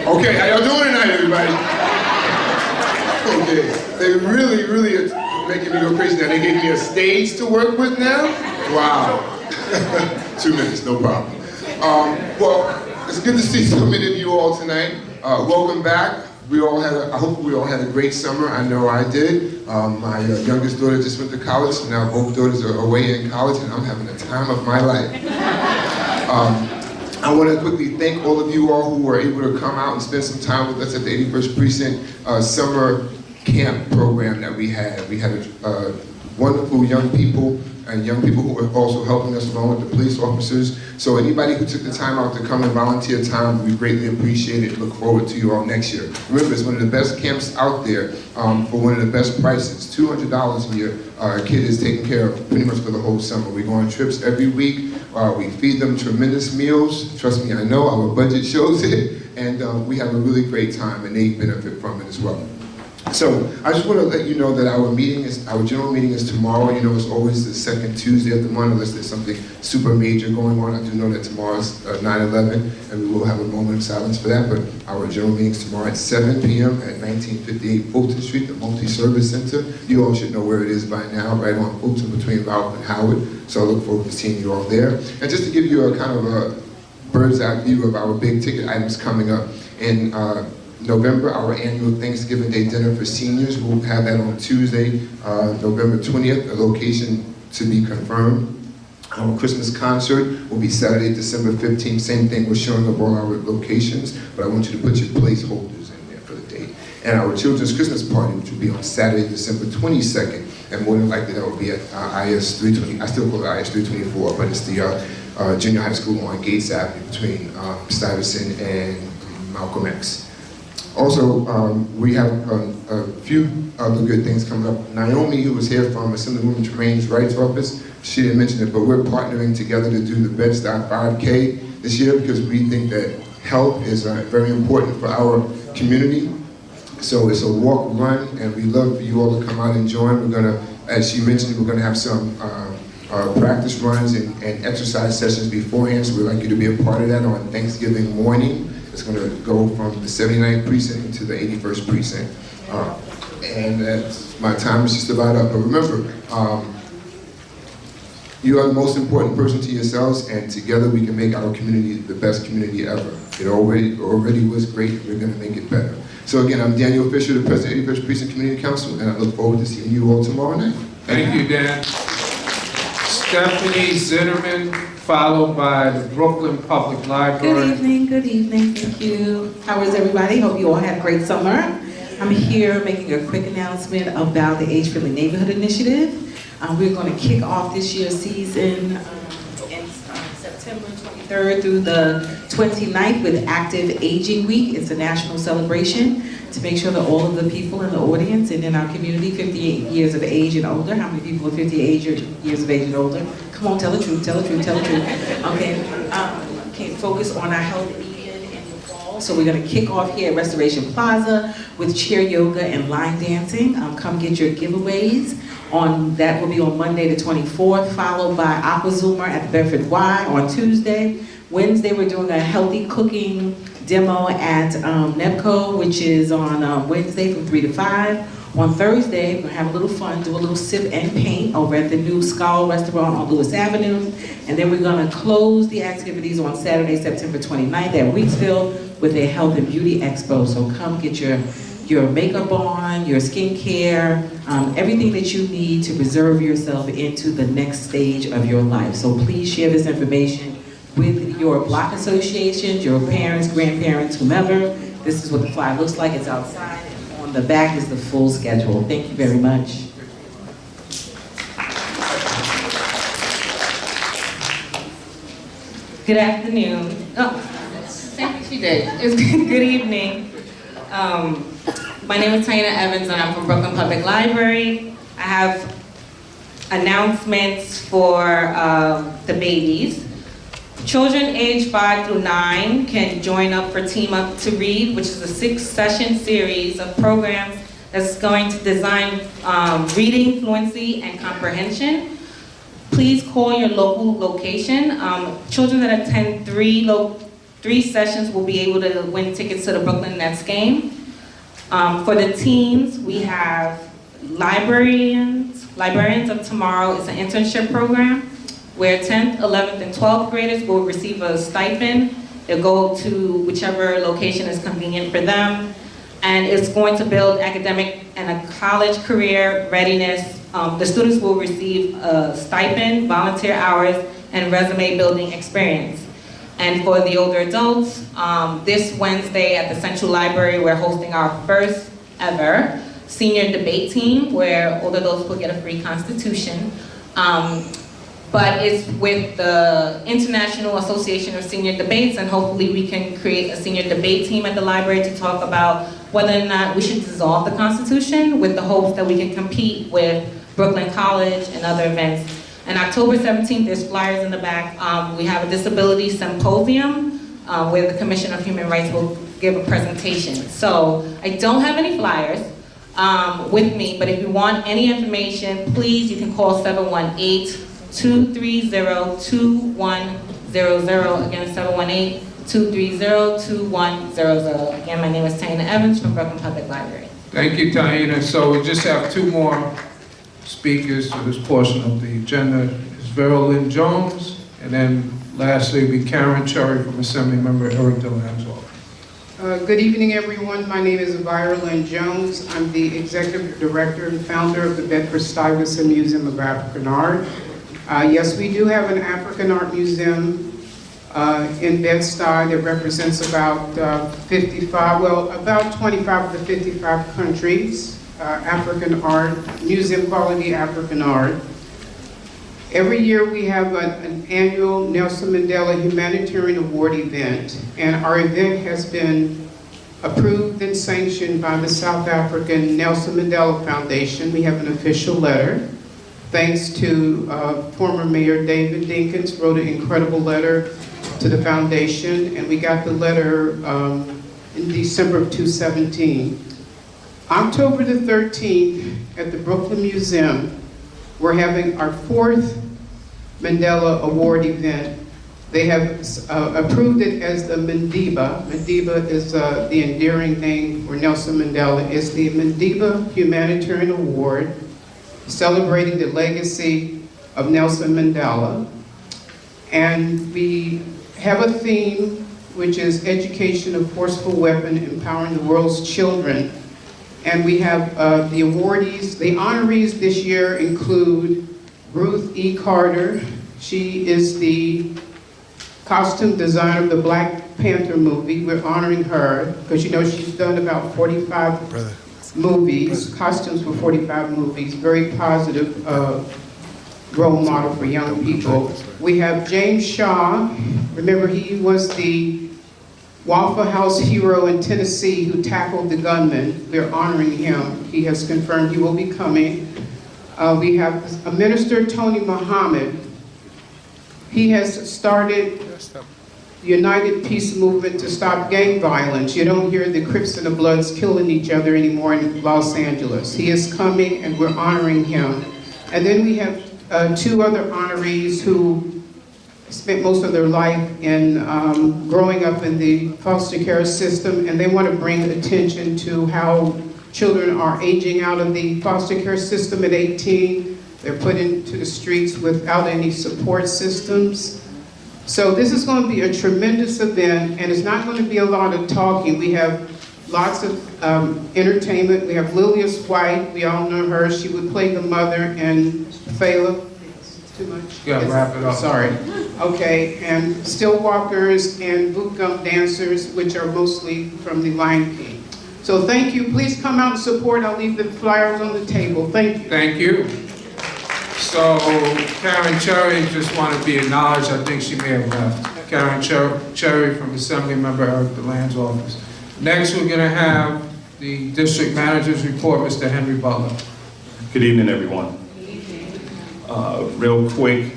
Speaker 15: Okay, how y'all doing tonight, everybody? Okay, they really making me go crazy now. They gave me a stage to work with now? Wow. 2 minutes, no problem. Well, it's good to see so many of you all tonight. Welcome back. I hope we all had a great summer. I know I did. My youngest daughter just went to college. Now both daughters are away in college, and I'm having the time of my life. I want to quickly thank all of you all who were able to come out and spend some time with us at the 81st Precinct summer camp program that we had. We had wonderful young people and young people who were also helping us along with the police officers. So anybody who took the time out to come and volunteer time, we greatly appreciate it. Look forward to you all next year. Remember, it's one of the best camps out there for one of the best prices. $200 a year. Our kid is taken care of pretty much for the whole summer. We go on trips every week. We feed them tremendous meals. Trust me, I know, our budget shows it. And we have a really great time, and they benefit from it as well. So I just want to let you know that our general meeting is tomorrow. You know, it's always the second Tuesday of the month unless there's something super major going on. I do know that tomorrow's 9/11, and we will have a moment of silence for that. But our general meeting is tomorrow at 7 p.m. at 1958 Fulton Street, the Multi-Service Center. You all should know where it is by now, right on Fulton between Ralph and Howard. So I look forward to seeing you all there. And just to give you a kind of a bird's eye view of our big ticket items coming up in November, our annual Thanksgiving Day dinner for seniors. We'll have that on Tuesday, November 20th, a location to be confirmed. Our Christmas concert will be Saturday, December 15th. Same thing, we're showing up all our locations, but I want you to put your placeholders in there for the date. And our children's Christmas party, which will be on Saturday, December 22nd, and more than likely that will be at IS 320, I still call it IS 324, but it's the junior high school on Gates Avenue between Stuyvesant and Malcolm X. Also, we have a few other good things coming up. Naomi, who was here from Assemblywoman Tremaine's Rights Office, she didn't mention it, but we're partnering together to do the Bed-Stuy 5K this year because we think that health is very important for our community. So it's a walk, run, and we love for you all to come out and join. We're gonna, as she mentioned, we're gonna have some practice runs and exercise sessions beforehand, so we'd like you to be a part of that on Thanksgiving morning. It's going to go from the 79th precinct to the 81st precinct. And that's, my time is just about up. But remember, you are the most important person to yourselves, and together we can make our community the best community ever. It already was great, we're going to make it better. So again, I'm Daniel Fisher, the President of the 81st Precinct Community Council, and I look forward to seeing you all tomorrow night.
Speaker 3: Thank you, Dan. Stephanie Zitterman, followed by the Brooklyn Public Library.
Speaker 19: Good evening, thank you. How is everybody? Hope you all had a great summer. I'm here making a quick announcement about the Age Friendly Neighborhood Initiative. We're going to kick off this year's season in September 23rd through the 29th with Active Aging Week. It's a national celebration to make sure that all of the people in the audience and in our community, 58 years of age and older, how many people are 58 years of age and older? Come on, tell the truth, tell the truth, tell the truth. Okay, can focus on our health meeting in the fall. So we're gonna kick off here at Restoration Plaza with chair yoga and line dancing. Come get your giveaways. That will be on Monday the 24th, followed by Aqua Zoomer at the Bedford Y on Tuesday. Wednesday, we're doing a healthy cooking demo at NEPCO, which is on Wednesday from 3 to 5. On Thursday, we're gonna have a little fun, do a little sip and paint over at the new Skull Restaurant on Lewis Avenue. And then we're gonna close the activities on Saturday, September 29th at Weeksville with a health and beauty expo. So come get your makeup on, your skincare, everything that you need to preserve yourself into the next stage of your life. So please share this information with your block associations, your parents, grandparents, whomever. This is what the flyer looks like. It's outside. And on the back is the full schedule. Thank you very much.
Speaker 18: Good afternoon. Oh, thank you, she did. It's good evening. My name is Taina Evans and I'm from Brooklyn Public Library. I have announcements for the babies. Children aged 5 through 9 can join up for Team Up to Read, which is a 6-session series of programs that's going to design reading, fluency, and comprehension. Please call your local location. Children that attend three sessions will be able to win tickets to the Brooklyn Nets game. For the teens, we have librarian,
Speaker 19: Librarians of Tomorrow is an internship program where 10th, 11th, and 12th graders will receive a stipend. They'll go to whichever location is convenient for them, and it's going to build academic and a college career readiness. The students will receive a stipend, volunteer hours, and resume building experience. And for the older adults, this Wednesday at the Central Library, we're hosting our first ever senior debate team where older adults will get a free constitution. But it's with the International Association of Senior Debates, and hopefully we can create a senior debate team at the library to talk about whether or not we should dissolve the Constitution, with the hopes that we can compete with Brooklyn College and other events. And October 17th, there's flyers in the back. We have a disability symposium where the Commission of Human Rights will give a presentation. So I don't have any flyers with me, but if you want any information, please, you can call 718-230-2100. Again, 718-230-2100. Again, my name is Taina Evans from Brooklyn Public Library.
Speaker 3: Thank you, Taina. So we just have two more speakers for this portion of the agenda. Is Vera Lynn Jones, and then lastly will be Karen Cherry from Assembly Member Eric DeLand's office.
Speaker 20: Good evening, everyone. My name is Vera Lynn Jones. I'm the Executive Director and founder of the Bedford Stuyvesant Museum of African Art. Yes, we do have an African Art Museum in Bed-Stuy that represents about 25 of the 55 countries. African art, museum quality African art. Every year we have an annual Nelson Mandela Humanitarian Award event, and our event has been approved and sanctioned by the South African Nelson Mandela Foundation. We have an official letter. Thanks to former Mayor David Dinkins, wrote an incredible letter to the foundation, and we got the letter in December of 2017. October the 13th at the Brooklyn Museum, we're having our 4th Mandela Award event. They have approved it as the Madiba. Madiba is the endearing name for Nelson Mandela. It's the Madiba Humanitarian Award, celebrating the legacy of Nelson Mandela. And we have a theme, which is education of forceful weapon, empowering the world's children. And we have the awardees. The honorees this year include Ruth E. Carter. She is the costume designer of the Black Panther movie. We're honoring her because, you know, she's done about 45 movies, costumes for 45 movies. Very positive role model for young people. We have James Shaw. Remember, he was the Waffle House hero in Tennessee who tackled the gunman. We're honoring him. He has confirmed he will be coming. We have a minister, Tony Muhammad. He has started the United Peace Movement to stop gang violence. You don't hear the Crips and the Bloods killing each other anymore in Los Angeles. He is coming and we're honoring him. And then we have two other honorees who spent most of their life in growing up in the foster care system, and they want to bring attention to how children are aging out of the foster care system at 18. They're put into the streets without any support systems. So this is going to be a tremendous event, and it's not going to be a lot of talking. We have lots of entertainment. We have Lilius White. We all know her. She would play the mother in Fela. Too much?
Speaker 3: Yeah, wrap it up.
Speaker 20: Sorry. Okay, and still walkers and boot gum dancers, which are mostly from the Lion King. So thank you. Please come out and support. I'll leave the flyers on the table. Thank you.
Speaker 3: Thank you. So Karen Cherry just wanted to be acknowledged. I think she may have left. Karen Cherry from Assembly Member Eric DeLand's office. Next, we're going to have the District Manager's report, Mr. Henry Butler.
Speaker 10: Good evening, everyone. Real quick,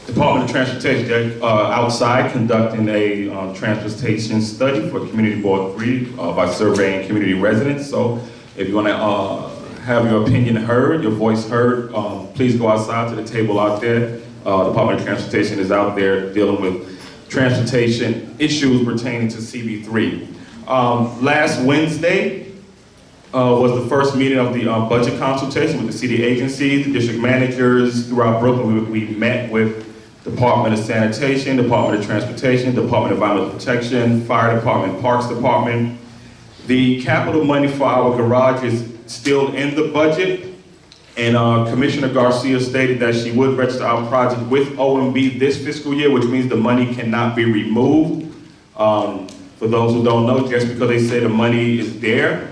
Speaker 10: Department of Transportation outside conducting a transportation study for Community Board 3 by surveying community residents. So if you want to have your opinion heard, your voice heard, please go outside to the table out there. Department of Transportation is out there dealing with transportation issues pertaining to CB3. Last Wednesday, was the first meeting of the budget consultation with the city agencies, the district managers throughout Brooklyn. We met with Department of Sanitation, Department of Transportation, Department of Environmental Protection, Fire Department, Parks Department. The capital money for our garage is still in the budget, and Commissioner Garcia stated that she would register our project with OMB this fiscal year, which means the money cannot be removed. For those who don't know, just because they say the money is there,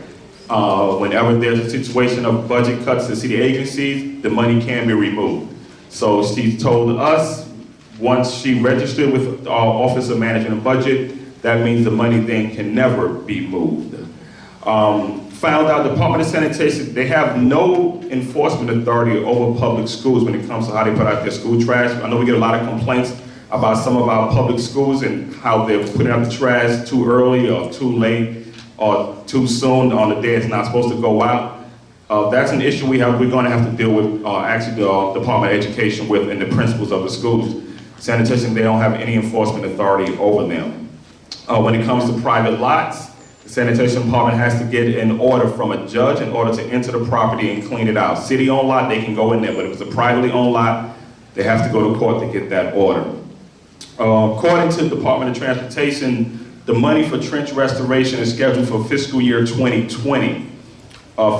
Speaker 10: whenever there's a situation of budget cuts to city agencies, the money can be removed. So she told us, once she registered with our Office of Management and Budget, that means the money then can never be moved. Found out Department of Sanitation, they have no enforcement authority over public schools when it comes to how they put out their school trash. I know we get a lot of complaints about some of our public schools and how they're putting out the trash too early or too late or too soon on the day it's not supposed to go out. That's an issue we're going to have to deal with, actually the Department of Education with and the principals of the schools. Sanitation, they don't have any enforcement authority over them. When it comes to private lots, the Sanitation Department has to get an order from a judge in order to enter the property and clean it out. City-owned lot, they can go in there, but if it's a privately owned lot, they have to go to court to get that order. According to the Department of Transportation, the money for trench restoration is scheduled for fiscal year 2020.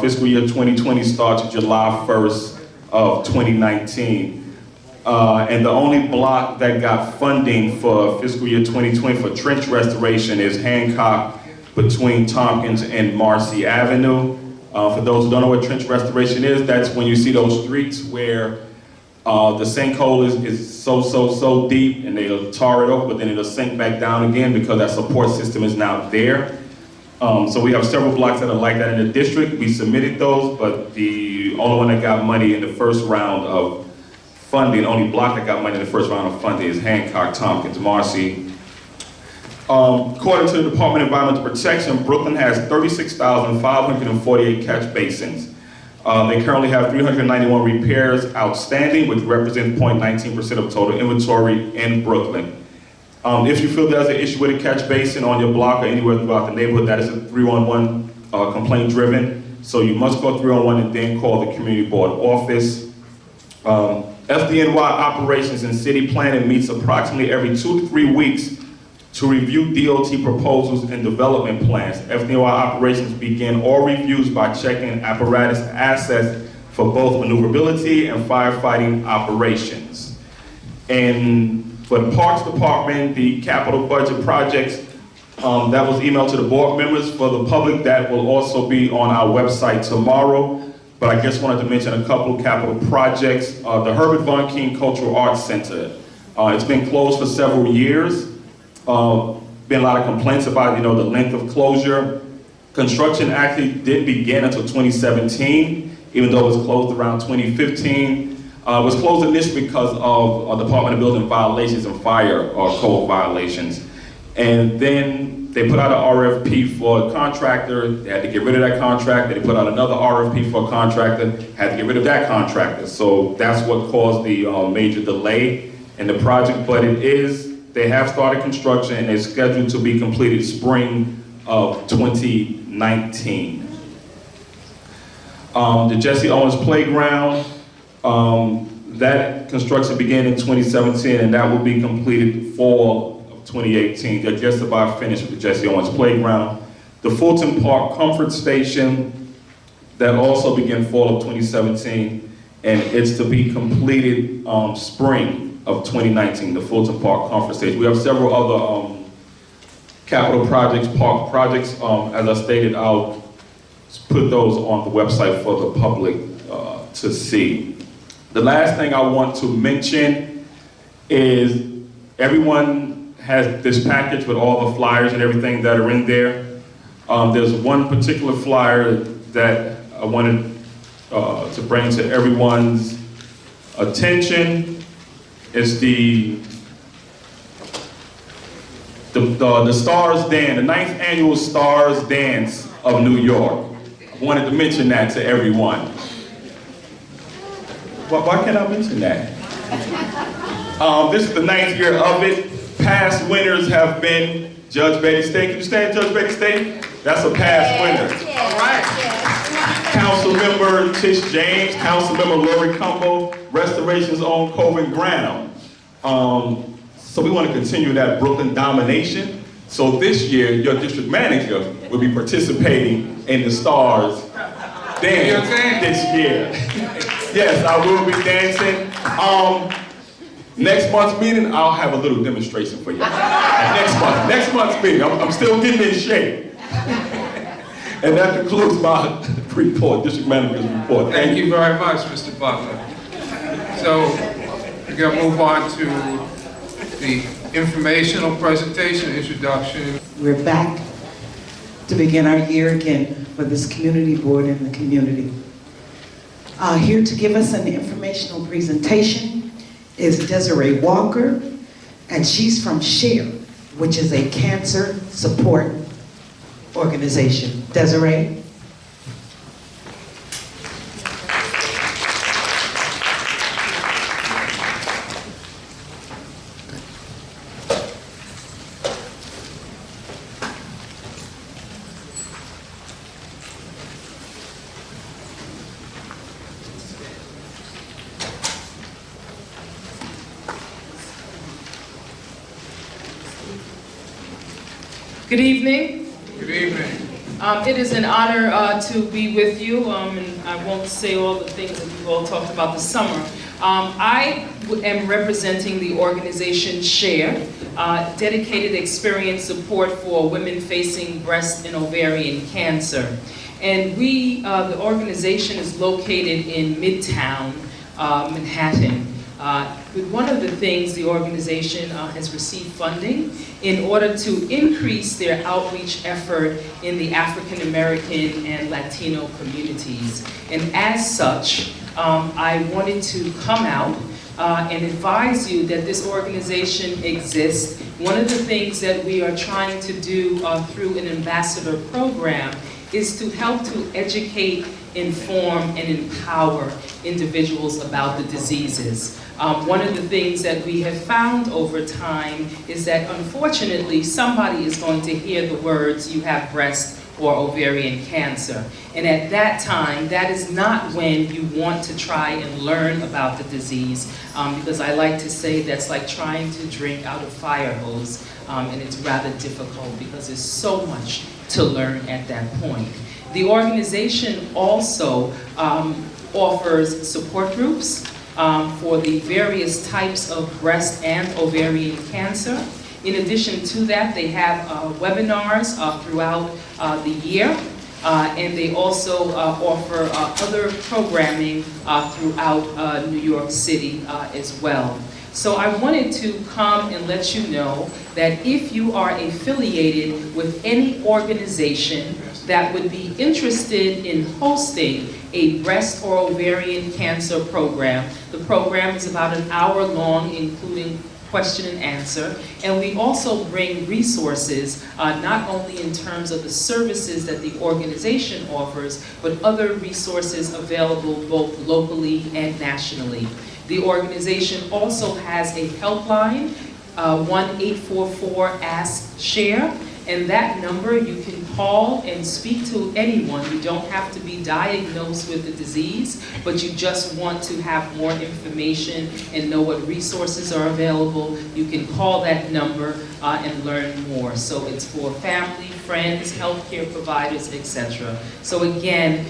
Speaker 10: Fiscal year 2020 starts July 1st of 2019. And the only block that got funding for fiscal year 2020 for trench restoration is Hancock between Tompkins and Marcy Avenue. For those who don't know what trench restoration is, that's when you see those streets where the sinkhole is so deep and they'll tar it up, but then it'll sink back down again because that support system is not there. So we have several blocks that are like that in the district. We submitted those, but the only one that got money in the first round of funding, the only block that got money in the first round of funding is Hancock, Tompkins, Marcy. According to the Department of Environmental Protection, Brooklyn has 36,548 catch basins. They currently have 391 repairs outstanding, which represents 0.19% of total inventory in Brooklyn. If you feel there's an issue with a catch basin on your block or anywhere throughout the neighborhood, that is a 311 complaint driven. So you must go 311 and then call the community board office. FDNY operations and city planning meets approximately every 2 to 3 weeks to review DOT proposals and development plans. FDNY operations begin all reviews by checking apparatus assets for both maneuverability and firefighting operations. And for the Parks Department, the capital budget projects, that was emailed to the board members. For the public, that will also be on our website tomorrow. But I just wanted to mention a couple of capital projects. The Herbert Von King Cultural Arts Center. It's been closed for several years. Been a lot of complaints about, the length of closure. Construction actually didn't begin until 2017, even though it was closed around 2015. It was closed initially because of Department of Building violations and fire code violations. And then they put out an RFP for a contractor. They had to get rid of that contractor. They put out another RFP for a contractor, had to get rid of that contractor. So that's what caused the major delay in the project. But they have started construction and it's scheduled to be completed spring of 2019. The Jesse Owens Playground, that construction began in 2017 and that will be completed fall of 2018. They're just about finished with the Jesse Owens Playground. The Fulton Park Comfort Station, that also began fall of 2017 and it's to be completed spring of 2019, the Fulton Park Comfort Station. We have several other capital projects, park projects. As I stated, I'll put those on the website for the public to see. The last thing I want to mention is everyone has this package with all the flyers and everything that are in there. There's one particular flyer that I wanted to bring to everyone's attention. It's the Stars Dance, the 9th annual Stars Dance of New York. I wanted to mention that to everyone. Why can't I mention that? This is the 9th year of it. Past winners have been Judge Betty State. Can you stand, Judge Betty State? That's a past winner. All right. Councilmember Tish James, Councilmember Lori Cumbo, Restoration's own Coven Granum. So we want to continue that Brooklyn domination. So this year, your district manager will be participating in the Stars dance this year. Yes, I will be dancing. Next month's meeting, I'll have a little demonstration for you. Next month's meeting, I'm still getting in shape. And that concludes my report, district manager's report.
Speaker 3: Thank you very much, Mr. Butler. So we're going to move on to the informational presentation, introduction.
Speaker 4: We're back to begin our year again for this community board in the community. Here to give us an informational presentation is Desiree Walker, and she's from SHARE, which is a cancer support organization. Desiree?
Speaker 18: Good evening.
Speaker 3: Good evening.
Speaker 18: It is an honor to be with you, and I won't say all the things that you've all talked about this summer. I am representing the organization SHARE, dedicated experience support for women facing breast and ovarian cancer. And we, the organization is located in Midtown, Manhattan. But one of the things the organization has received funding in order to increase their outreach effort in the African American and Latino communities. And as such, I wanted to come out and advise you that this organization exists. One of the things that we are trying to do through an ambassador program is to help to educate, inform, and empower individuals about the diseases. One of the things that we have found over time is that unfortunately somebody is going to hear the words, you have breast or ovarian cancer. And at that time, that is not when you want to try and learn about the disease, because I like to say that's like trying to drink out of a fire hose, and it's rather difficult because there's so much to learn at that point. The organization also offers support groups for the various types of breast and ovarian cancer. In addition to that, they have webinars throughout the year, and they also offer other programming throughout New York City as well. So I wanted to come and let you know that if you are affiliated with any organization that would be interested in hosting a breast or ovarian cancer program. The program is about an hour long, including question and answer. And we also bring resources, not only in terms of the services that the organization offers, but other resources available both locally and nationally. The organization also has a helpline, 1-844-ASK-SHARE. And that number you can call and speak to anyone. You don't have to be diagnosed with the disease, but you just want to have more information and know what resources are available. You can call that number and learn more. So it's for family, friends, healthcare providers, etc. So again,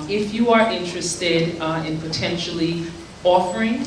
Speaker 18: if you are interested in potentially offering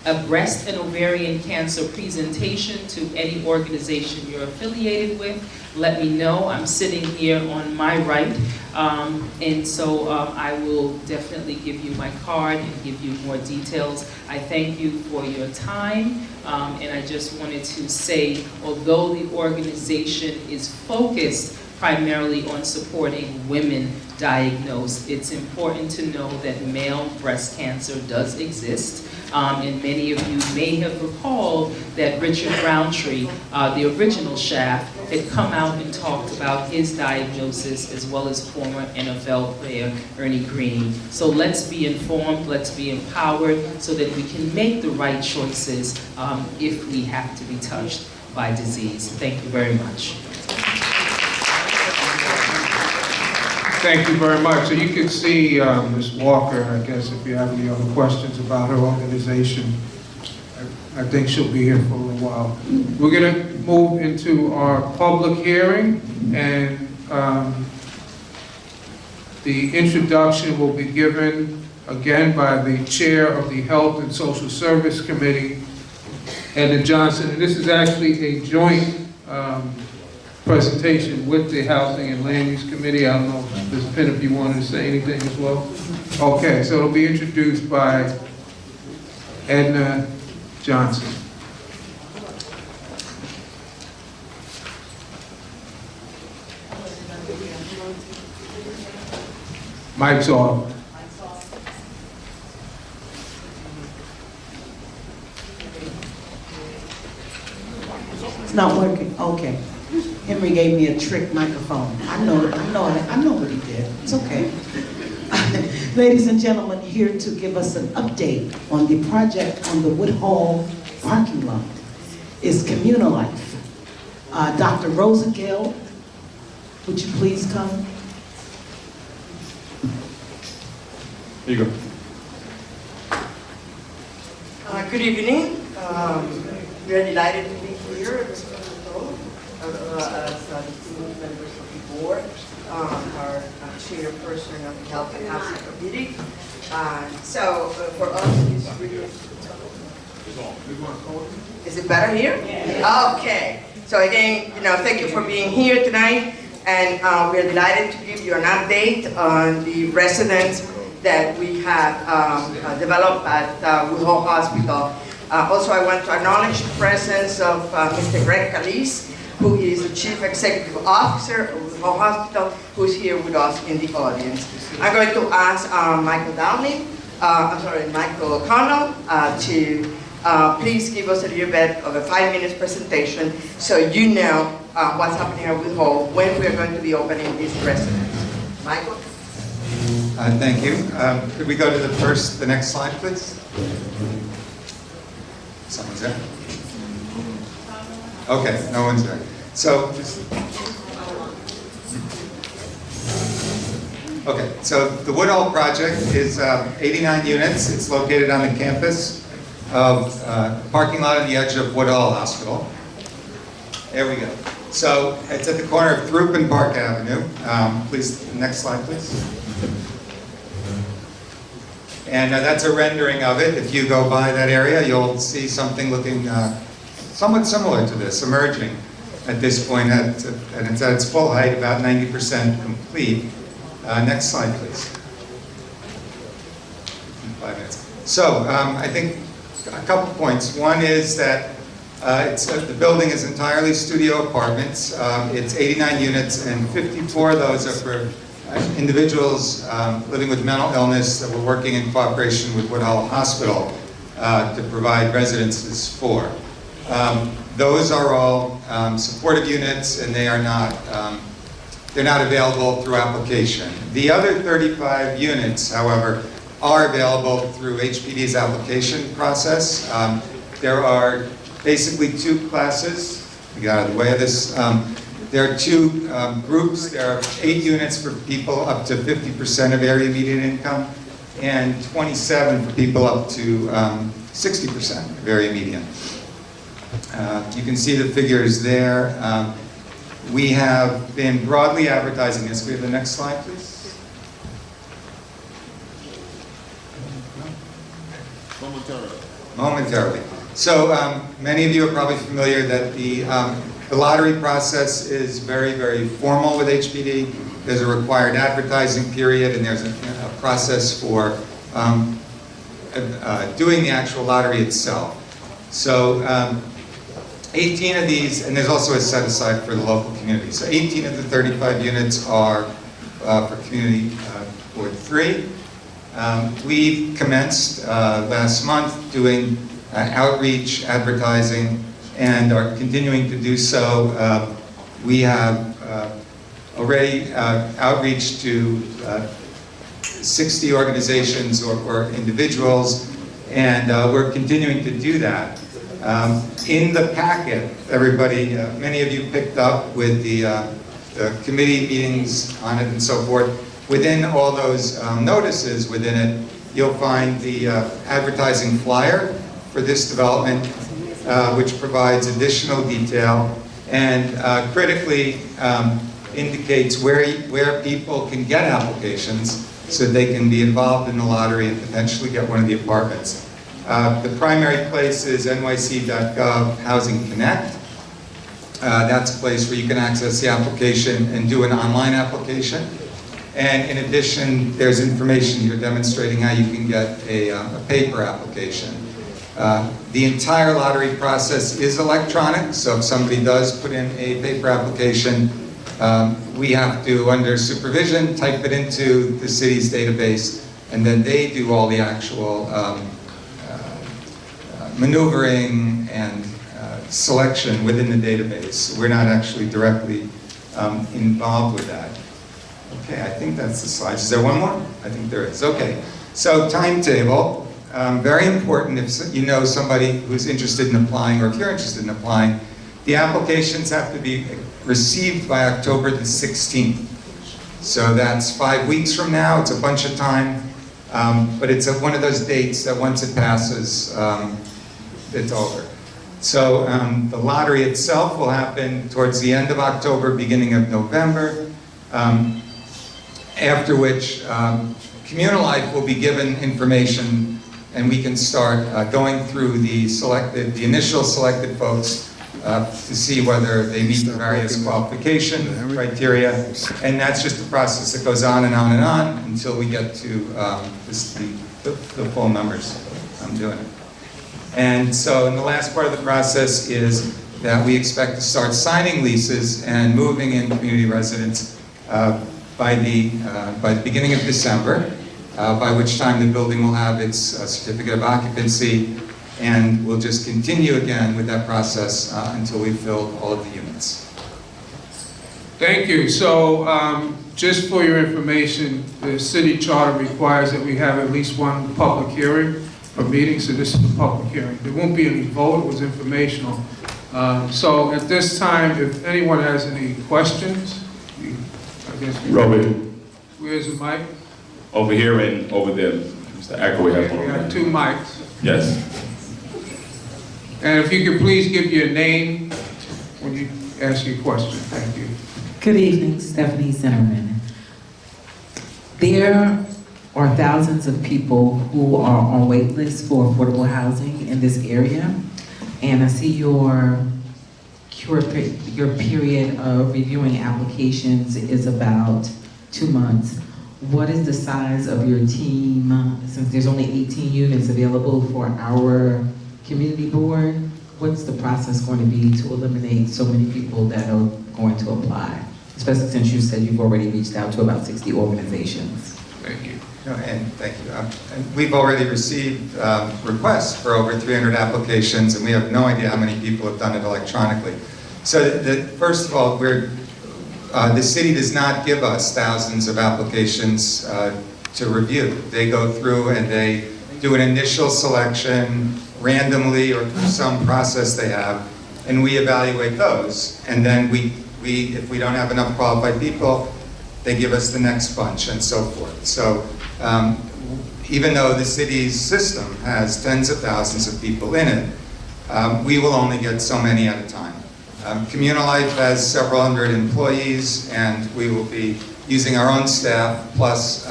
Speaker 18: a breast and ovarian cancer presentation to any organization you're affiliated with, let me know. I'm sitting here on my right, and so I will definitely give you my card and give you more details. I thank you for your time, and I just wanted to say, although the organization is focused primarily on supporting women diagnosed, it's important to know that male breast cancer does exist. And many of you may have recalled that Richard Roundtree, the original Shaft, had come out and talked about his diagnosis, as well as former NFL player Ernie Green. So let's be informed, let's be empowered, so that we can make the right choices if we have to be touched by disease. Thank you very much.
Speaker 3: Thank you very much. So you can see Ms. Walker, I guess, if you have any other questions about her organization. I think she'll be here for a little while. We're going to move into our public hearing, and the introduction will be given again by the chair of the Health and Social Service Committee, Edna Johnson. And this is actually a joint presentation with the Housing and Land Use Committee. I don't know, Ms. Penn, if you wanted to say anything as well. Okay, so it'll be introduced by Edna Johnson. Mic's off.
Speaker 21: It's not working. Okay. Henry gave me a trick microphone. I know what he did. It's okay. Ladies and gentlemen, here to give us an update on the project on the Woodhall parking lot is Communal Life. Dr. Rosa Gill, would you please come?
Speaker 3: Here you go.
Speaker 22: Good evening. We are delighted to be here as two members of the board, our chairperson of the Health and Housing Committee. So for us, it's really... Is it better here? Yeah. Okay. So again, thank you for being here tonight, and we are delighted to give you an update on the residents that we have developed at Woodhall Hospital. Also, I want to acknowledge the presence of Mr. Greg Calise, who is the Chief Executive Officer of Woodhall Hospital, who is here with us in the audience. I'm going to ask Michael O'Connell to please give us a little bit of a 5-minute presentation so you know what's happening at Woodhall when we're going to be opening this residence. Michael?
Speaker 23: Thank you. Could we go to the next slide, please? Someone's there? Okay, no one's there. So, so the Woodhall project is 89 units. It's located on the campus of parking lot on the edge of Woodhall Hospital. There we go. So it's at the corner of Throop and Park Avenue. Please, next slide, please. And that's a rendering of it. If you go by that area, you'll see something looking somewhat similar to this, emerging at this point, and it's at its full height, about 90% complete. Next slide, please. 5 minutes. So I think a couple points. One is that the building is entirely studio apartments. It's 89 units, and 54 of those are for individuals living with mental illness that we're working in cooperation with Woodhall Hospital to provide residences for. Those are all supportive units, and they're not available through application. The other 35 units, however, are available through HPD's application process. There are basically 2 classes. We get out of the way of this. There are 2 groups. There are 8 units for people up to 50% of area median income, and 27 for people up to 60% of area median. You can see the figures there. We have been broadly advertising this. We have the next slide, please. Momentarily. So many of you are probably familiar that the lottery process is very, very formal with HPD. There's a required advertising period, and there's a process for doing the actual lottery itself. So 18 of these, and there's also a set aside for the local community. So 18 of the 35 units are for Community Board 3. We commenced last month doing outreach, advertising, and are continuing to do so. We have already outreach to 60 organizations or individuals, and we're continuing to do that. In the packet, everybody, many of you picked up with the committee meetings on it and so forth. Within all those notices within it, you'll find the advertising flyer for this development, which provides additional detail and critically indicates where people can get applications so they can be involved in the lottery and potentially get one of the apartments. The primary place is nyc.gov Housing Connect. That's a place where you can access the application and do an online application. And in addition, there's information here demonstrating how you can get a paper application. The entire lottery process is electronic, so if somebody does put in a paper application, we have to, under supervision, type it into the city's database, and then they do all the actual maneuvering and selection within the database. We're not actually directly involved with that. Okay, I think that's the slides. Is there one more? I think there is. Okay, so timetable. Very important if you know somebody who's interested in applying, or if you're interested in applying, the applications have to be received by October the 16th. So that's 5 weeks from now. It's a bunch of time, but it's one of those dates that once it passes, it's over. So the lottery itself will happen towards the end of October, beginning of November, after which Communal Life will be given information and we can start going through the initial selected folks to see whether they meet the various qualification criteria. And that's just a process that goes on and on and on until we get to the full numbers. I'm doing it. And so in the last part of the process is that we expect to start signing leases and moving in community residents by the beginning of December, by which time the building will have its certificate of occupancy, and we'll just continue again with that process until we've filled all of the units.
Speaker 3: Thank you. So just for your information, the city charter requires that we have at least one public hearing or meeting, so this is a public hearing. There won't be any vote, it was informational. So at this time, if anyone has any questions, I guess.
Speaker 10: Robert.
Speaker 3: Where's the mic?
Speaker 10: Over here and over there. Mr. Acker, we have one.
Speaker 3: We have two mics.
Speaker 10: Yes.
Speaker 3: And if you could please give your name when you ask your question. Thank you.
Speaker 19: Good evening, Stephanie Zimmerman. There are thousands of people who are on wait lists for affordable housing in this area, and I see your period of reviewing applications is about 2 months. What is the size of your team, since there's only 18 units available for our community board? What's the process going to be to eliminate so many people that are going to apply? Especially since you said you've already reached out to about 60 organizations.
Speaker 3: Thank you.
Speaker 23: And thank you. And we've already received requests for over 300 applications, and we have no idea how many people have done it electronically. So first of all, the city does not give us thousands of applications to review. They go through and they do an initial selection randomly or through some process they have, and we evaluate those. And then if we don't have enough qualified people, they give us the next bunch and so forth. So even though the city's system has tens of thousands of people in it, we will only get so many at a time. Communal Life has several hundred employees, and we will be using our own staff, plus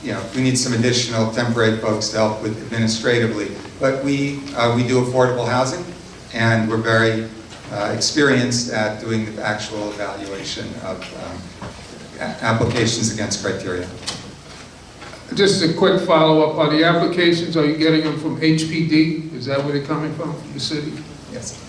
Speaker 23: we need some additional temporary folks to help with administratively. But we do affordable housing, and we're very experienced at doing the actual evaluation of applications against criteria.
Speaker 3: Just a quick follow-up. Are the applications, are you getting them from HPD? Is that where they're coming from the city?
Speaker 23: Yes.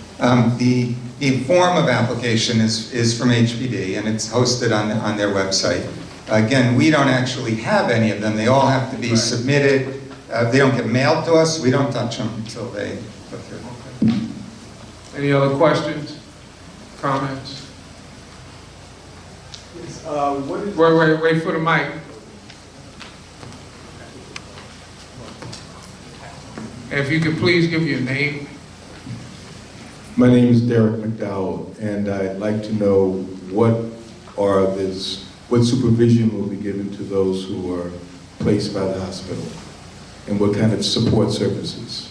Speaker 23: The form of application is from HPD, and it's hosted on their website. Again, we don't actually have any of them. They all have to be submitted. They don't get mailed to us. We don't touch them until they go through.
Speaker 3: Okay. Any other questions, comments? Wait for the mic. If you could please give your name.
Speaker 1: My name is Derek McDowell, and I'd like to know what are the what supervision will be given to those who are placed by the hospital? And what kind of support services?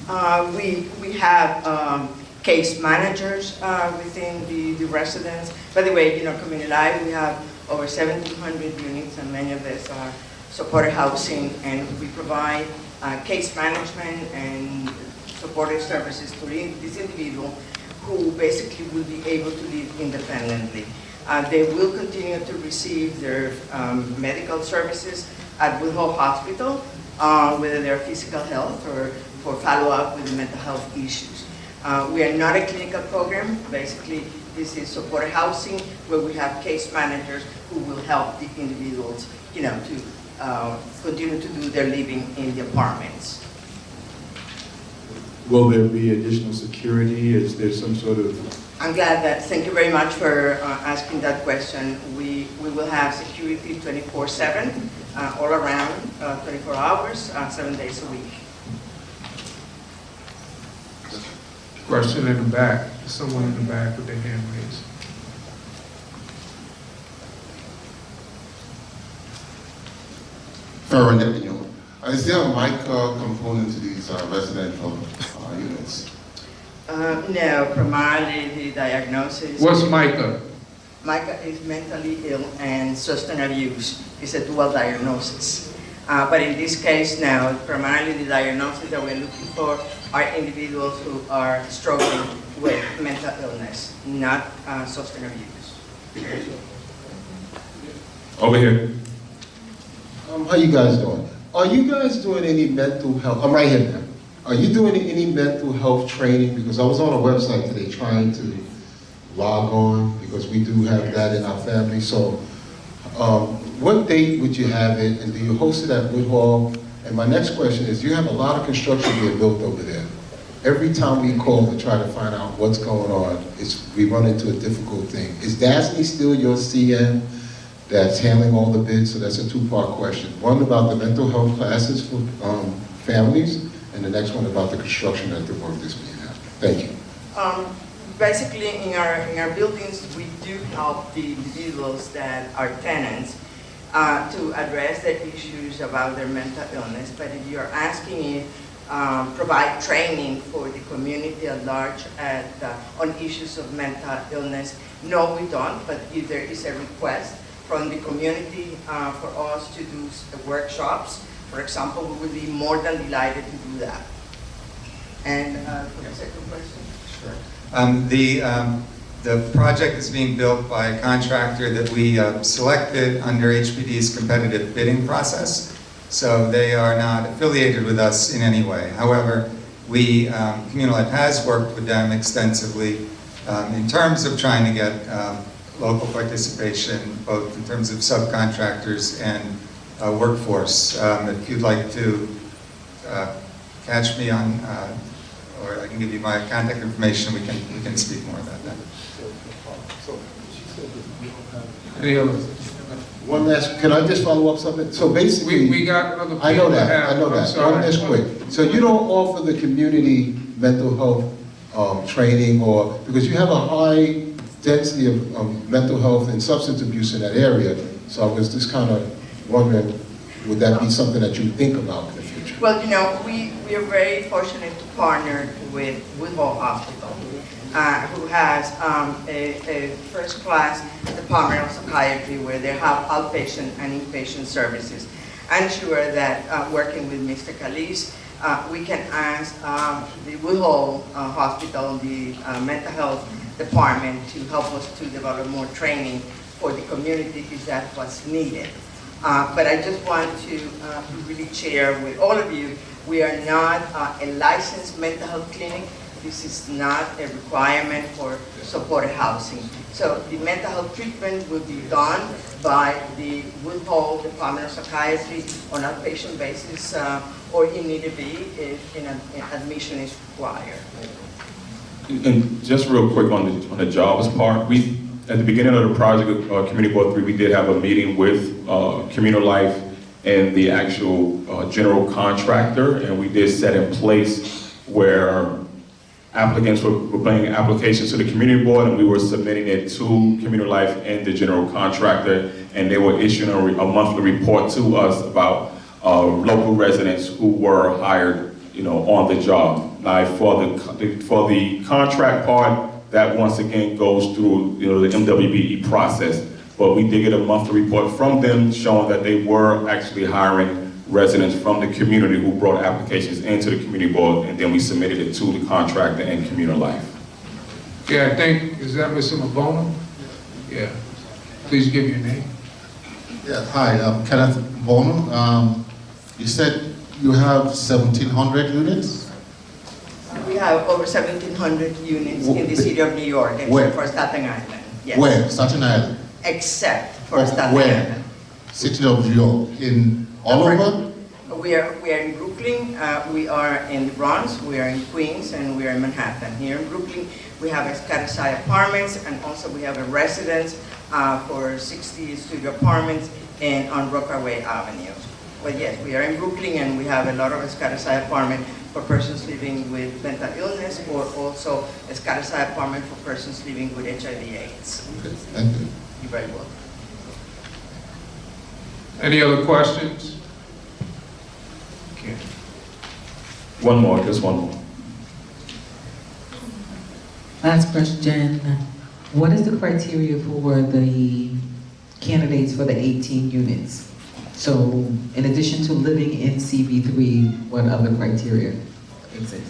Speaker 22: We have case managers within the residence. By the way, Community Life, we have over 1,700 units, and many of these are supported housing, and we provide case management and supportive services to this individual who basically will be able to live independently. They will continue to receive their medical services at Woodhull Hospital, whether they're physical health or for follow-up with mental health issues. We are not a clinical program. Basically, this is supported housing where we have case managers who will help the individuals, to continue to do their living in the apartments.
Speaker 1: Will there be additional security? Is there some sort of...
Speaker 22: I'm glad that, thank you very much for asking that question. We will have security 24/7, all around, 24 hours, 7 days a week.
Speaker 3: Question in the back. Someone in the back with their hand raised.
Speaker 15: Is there a mic component to these residential units?
Speaker 22: No, primarily the diagnosis.
Speaker 3: What's MICA?
Speaker 22: MICA is mentally ill and substance abuse. It's a dual diagnosis. But in this case now, primarily the diagnosis that we're looking for are individuals who are struggling with mental illness, not substance abuse.
Speaker 10: Over here.
Speaker 15: How you guys doing? Are you guys doing any mental health? I'm right here now. Are you doing any mental health training? Because I was on a website today trying to log on, because we do have that in our family. So what date would you have it, and do you host it at Woodhull? And my next question is, you have a lot of construction being built over there. Every time we call to try to find out what's going on, we run into a difficult thing. Is Dasney still your CM that's handling all the bids? So that's a two-part question. One about the mental health classes for families, and the next one about the construction at the work that's being happened. Thank you.
Speaker 22: Basically, in our buildings, we do help the individuals that are tenants to address the issues about their mental illness. But if you're asking if provide training for the community at large on issues of mental illness, no, we don't. But if there is a request from the community for us to do workshops, for example, we would be more than delighted to do that. And for the second question?
Speaker 23: Sure. The project is being built by a contractor that we selected under HPD's competitive bidding process. So they are not affiliated with us in any way. However, Community Life has worked with them extensively in terms of trying to get local participation, both in terms of subcontractors and workforce. If you'd like to catch me on, or I can give you my contact information, we can speak more about that.
Speaker 3: Any other?
Speaker 15: One last, can I just follow up something? So basically,
Speaker 3: we got other people.
Speaker 15: I know that.
Speaker 3: I'm
Speaker 15: One
Speaker 3: sorry.
Speaker 15: last quick. So you don't offer the community mental health training, or because you have a high density of mental health and substance abuse in that area. So I was just kind of wondering, would that be something that you think about in the future?
Speaker 22: Well, we are very fortunate to partner with Woodhull Hospital, who has a first-class department of psychiatry where they have outpatient and inpatient services. I'm sure that working with Mr. Calise, we can ask the Woodhull Hospital, the mental health department, to help us to develop more training for the community if that's what's needed. But I just want to really share with all of you, we are not a licensed mental health clinic. This is not a requirement for supported housing. So the mental health treatment will be done by the Woodhull Department of Psychiatry on an outpatient basis, or if need to be, if an admission is required.
Speaker 10: And just real quick on the jobs part, at the beginning of the project, Community Board 3, we did have a meeting with Community Life and the actual general contractor, and we did set in place where applicants were bringing applications to the community board, and we were submitting it to Community Life and the general contractor, and they were issuing a monthly report to us about local residents who were hired, on the job. Now, for the contract part, that once again goes through, the MWBE process. But we did get a monthly report from them showing that they were actually hiring residents from the community who brought applications into the community board, and then we submitted it to the contractor and Community Life.
Speaker 3: Yeah, I think, is that Mr. Mabona? Yeah. Please give your name.
Speaker 8: Yeah, hi, I'm Kenneth Bono. You said you have 1,700 units?
Speaker 22: We have over 1,700 units in the city of New York, except for Staten Island. Yes.
Speaker 8: Where? Staten Island?
Speaker 22: Except for Staten
Speaker 8: Where?
Speaker 22: Island.
Speaker 8: City of New York? In all over?
Speaker 22: We are in Brooklyn, we are in the Bronx, we are in Queens, and we are in Manhattan. Here in Brooklyn, we have Scarside Apartments, and also we have a residence for 60 studio apartments on Rockaway Avenue. But yes, we are in Brooklyn, and we have a lot of Scarside apartments for persons living with mental illness, or also a Scarside apartment for persons living with HIV/AIDS.
Speaker 8: Okay, thank you.
Speaker 22: You're very welcome.
Speaker 3: Any other questions? Okay.
Speaker 10: One more, just one more.
Speaker 19: Last question. What is the criteria for the candidates for the 18 units? So, in addition to living in CB3, what other criteria exist?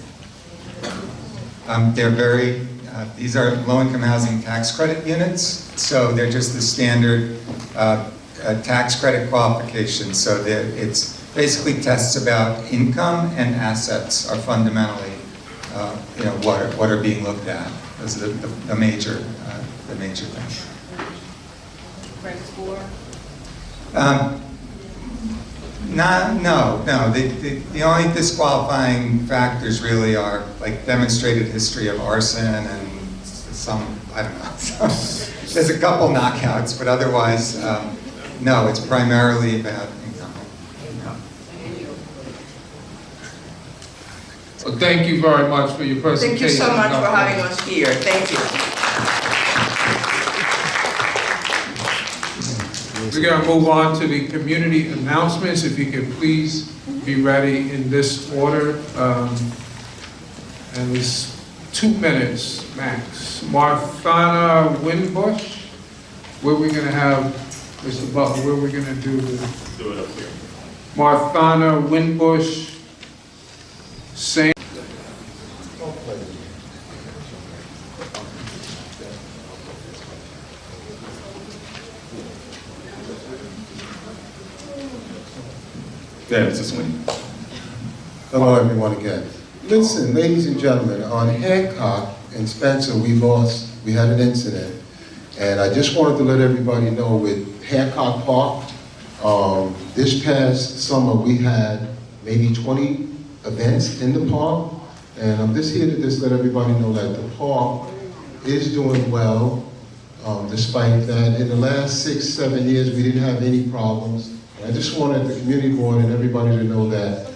Speaker 23: They're very, these are low-income housing tax credit units, so they're just the standard tax credit qualifications. So it's basically tests about income and assets are fundamentally, what are being looked at. Those are the major things.
Speaker 7: Credit score?
Speaker 23: No. The only disqualifying factors really are like demonstrated history of arson and some, I don't know. There's a couple knockouts, but otherwise, no, it's primarily about income.
Speaker 3: Well, thank you very much for your presentation.
Speaker 22: Thank you so much for having us here. Thank you.
Speaker 3: We're going to move on to the community announcements. If you could please be ready in this order. And it's 2 minutes max. Marthana Winbush, where are we going to have, Mr. Butler, where are we going to do this?
Speaker 10: Do it up here.
Speaker 3: Marthana Winbush, same.
Speaker 10: Yeah, Mr. Sweeney.
Speaker 15: Hello, everyone again. Listen, ladies and gentlemen, on Hancock and Spencer, we had an incident. And I just wanted to let everybody know with Hancock Park, this past summer we had maybe 20 events in the park. And I'm just here to just let everybody know that the park is doing well, despite that. In the last 6-7 years, we didn't have any problems. I just wanted the community board and everybody to know that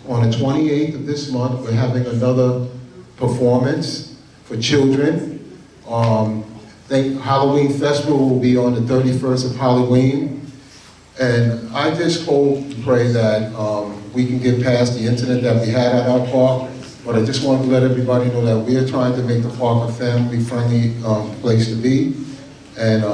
Speaker 15: on the 28th of this month, we're having another performance for children. Halloween Festival will be on the 31st of Halloween. And I just hope and pray that we can get past the incident that we had at our park. But I just wanted to let everybody know that we are trying to make the park a family-friendly place to be. And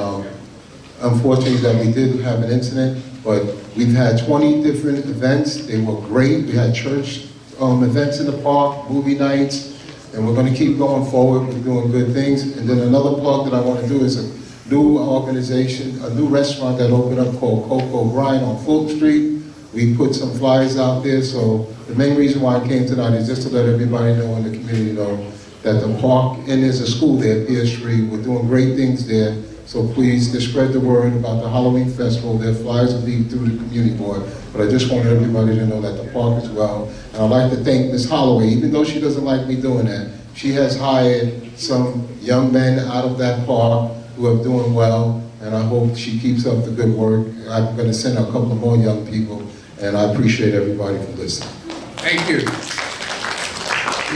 Speaker 15: unfortunately that we did have an incident. But we've had 20 different events. They were great. We had church events in the park, movie nights, and we're going to keep going forward. We're doing good things. And then another plug that I want to do is a new organization, a new restaurant that opened up called Coco Grind on Fulton Street. We put some flyers out there. So the main reason why I came tonight is just to let everybody know in the community know that the park, and there's a school there, Pierce Street. We're doing great things there. So please, just spread the word about the Halloween Festival. Their flyers will be through the community board. But I just wanted everybody to know that the park is well. And I'd like to thank Ms. Holloway, even though she doesn't like me doing that. She has hired some young men out of that park who are doing well. And I hope she keeps up the good work. I'm going to send a couple of more young people. And I appreciate everybody for listening.
Speaker 3: Thank you.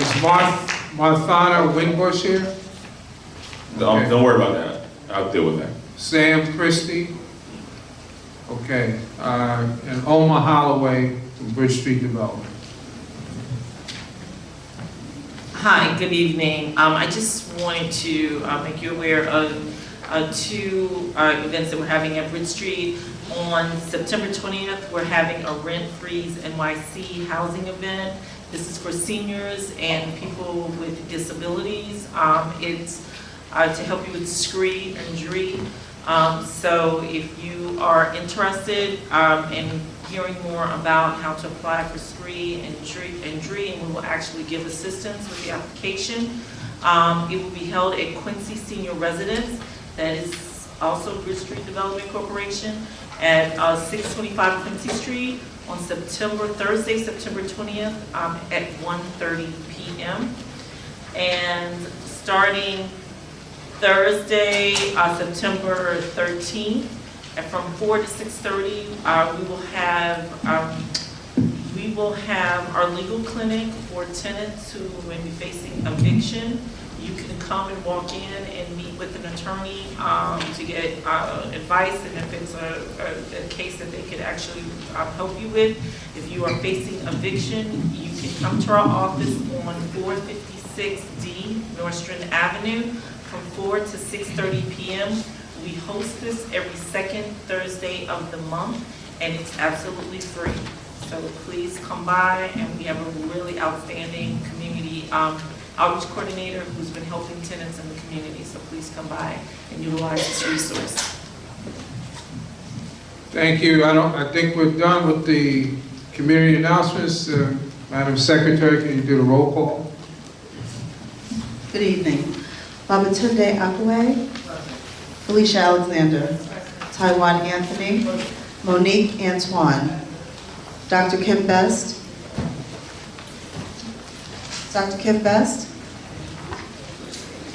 Speaker 3: Is Marthana Winbush here?
Speaker 10: Don't worry about that. I'll deal with that.
Speaker 3: Sam Christie? Okay, and Omar Holloway from Bridge Street Development.
Speaker 2: Hi, good evening. I just wanted to make you aware of two events that we're having at Bridge Street. On September 20th, we're having a Rent Freeze NYC housing event. This is for seniors and people with disabilities. It's to help you with SCREE and DREE. So if you are interested in hearing more about how to apply for SCREE and DREE, and we will actually give assistance with the application. It will be held at Quincy Senior Residence, that is also Bridge Street Development Corporation, at 625 Quincy Street on Thursday, September 20th at 1:30 p.m. And starting Thursday, September 13th, and from 4 to 6:30, we will have our legal clinic for tenants who may be facing eviction. You can come and walk in and meet with an attorney to get advice, and if it's a case that they could actually help you with. If you are facing eviction, you can come to our office on 456D Northstrand Avenue from 4 to 6:30 p.m. We host this every second Thursday of the month, and it's absolutely free. So please come by, and we have a really outstanding community outreach coordinator who's been helping tenants in the community. So please come by and utilize this resource.
Speaker 3: Thank you. I think we're done with the community announcements. Madam Secretary, can you do the roll call?
Speaker 4: Good evening. Babatunde Akwe, Felicia Alexander, Taiwan Anthony, Monique Antoine, Dr. Kim Best,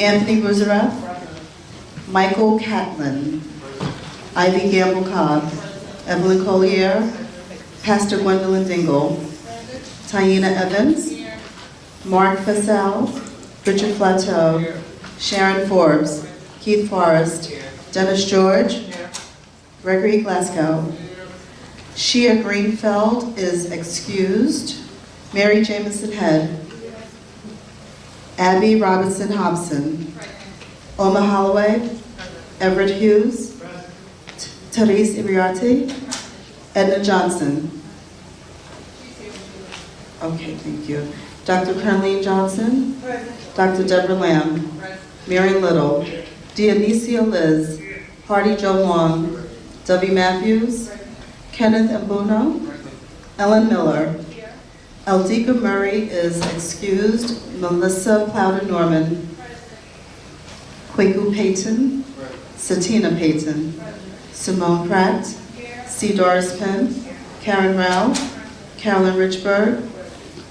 Speaker 4: Anthony Ruzareff, Michael Catlin, Ivy Gamble Cobb, Evelyn Collier, Pastor Gwendolyn Dingle, Taina Evans, Mark Fassel, Richard Flateau, Sharon Forbes, Keith Forrest, Dennis George, Gregory Glasgow. Shia Greenfeld is excused. Mary Jamison Head, Abby Robinson Hobson, Oma Holloway, Everett Hughes, Therese Iriarte, Edna Johnson. Okay, thank you. Dr. Carleen Johnson, Dr. Deborah Lamb, Marion Little, Dionysia Liz, Hardy Joe Long, Debbie Matthews, Kenneth Mbuno, Ellen Miller. Eldika Murray is excused. Melissa Plowder-Norman, Kwaku Payton, Satina Payton, Simone Pratt, C. Doris Penn, Karen Rao, Carolyn Richburg,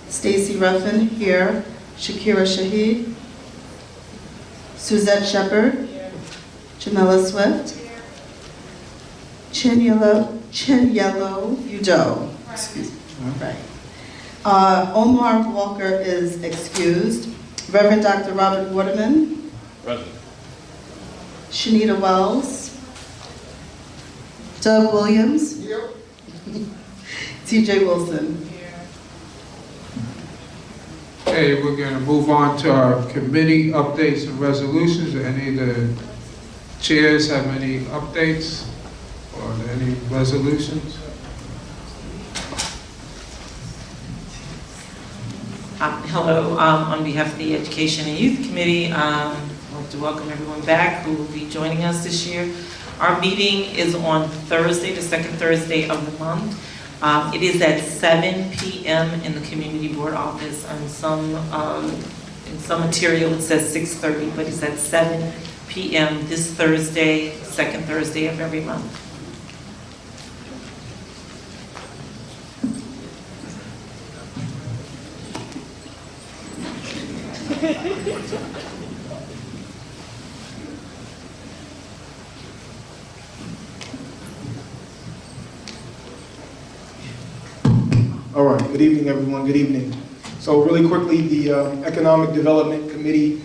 Speaker 4: Stacy Ruffin here, Shakira Shahid, Suzette Shepard, Jamila Swift, Chinyello Udo. Excuse me. All right. Omar Walker is excused. Reverend Dr. Robert Waterman.
Speaker 10: Present.
Speaker 4: Shanita Wells. Doug Williams. TJ Wilson.
Speaker 3: Okay, we're going to move on to our committee updates and resolutions. Do any of the chairs have any updates or any resolutions?
Speaker 2: Hello, on behalf of the Education and Youth Committee, I want to welcome everyone back who will be joining us this year. Our meeting is on Thursday, the second Thursday of the month. It is at 7 p.m. in the Community Board office. In some material it says 6:30, but it's at 7 p.m. this Thursday, second Thursday of every month.
Speaker 5: All right, good evening, everyone. Good evening. So really quickly, the Economic Development Committee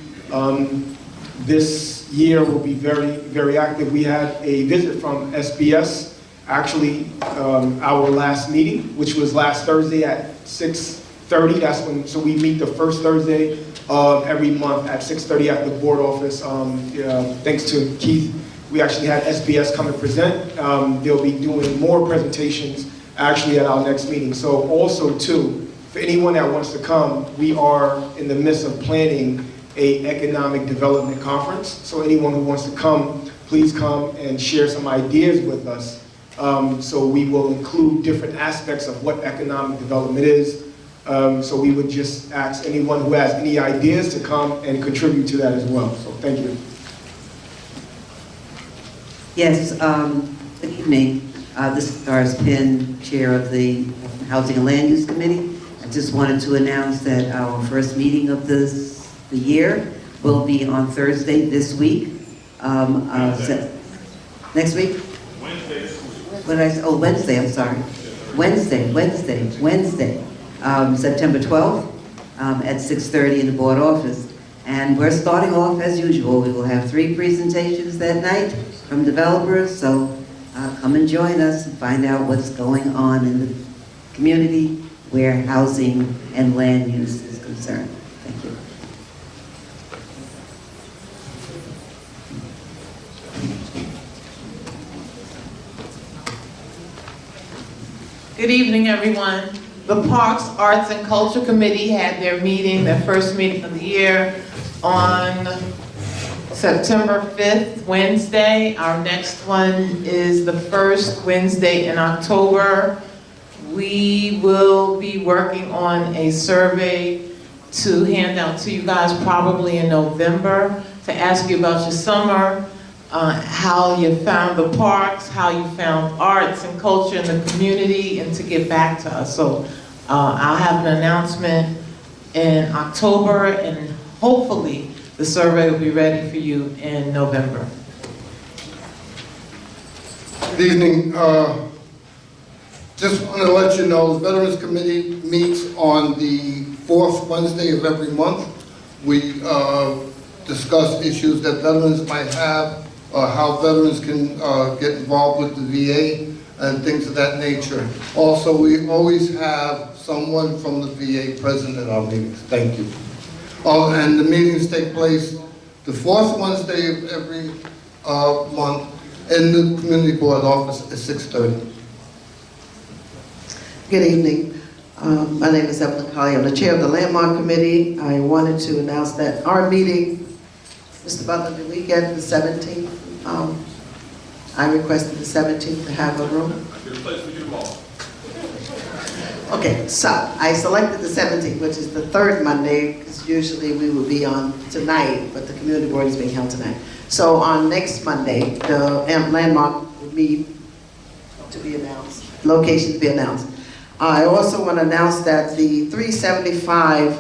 Speaker 5: this year will be very, very active. We had a visit from SBS, actually our last meeting, which was last Thursday at 6:30. That's when, so we meet the first Thursday of every month at 6:30 at the board office. Thanks to Keith, we actually had SBS come and present. They'll be doing more presentations actually at our next meeting. So also too, for anyone that wants to come, we are in the midst of planning a economic development conference. So anyone who wants to come, please come and share some ideas with us. So we will include different aspects of what economic development is. So we would just ask anyone who has any ideas to come and contribute to that as well. So thank you.
Speaker 6: Yes, good evening. This is Doris Penn, Chair of the Housing and Land Use Committee. I just wanted to announce that our first meeting of the year will be on Thursday this week. Next week? Wednesday. What did I say? Oh, Wednesday, I'm sorry. Wednesday, September 12th at 6:30 in the board office. And we're starting off as usual. We will have 3 presentations that night from developers, so come and join us and find out what's going on in the community where housing and land use is concerned. Thank you.
Speaker 9: Good evening, everyone. The Parks, Arts, and Culture Committee had their meeting, their first meeting of the year, on September 5th, Wednesday. Our next one is the first Wednesday in October. We will be working on a survey to hand out to you guys probably in November to ask you about your summer, how you found the parks, how you found arts and culture in the community, and to get back to us. So I'll have an announcement in October, and hopefully the survey will be ready for you in November.
Speaker 15: Good evening. Just want to let you know, the Veterans Committee meets on the 4th Wednesday of every month. We discuss issues that veterans might have, how veterans can get involved with the VA and things of that nature. Also, we always have someone from the VA present at our meetings. Thank you. Oh, and the meetings take place the 4th Wednesday of every month in the community board office at 6:30.
Speaker 24: Good evening. My name is Evelyn Colley. I'm the chair of the Landmark Committee. I wanted to announce that our meeting, Mr. Butler, the weekend, the 17th, I requested the 17th to have a room. Okay, so I selected the 17th, which is the 3rd Monday, because usually we would be on tonight, but the community board is being held tonight. So on next Monday, the Landmark will meet to be announced, location to be announced. I also want to announce that the 375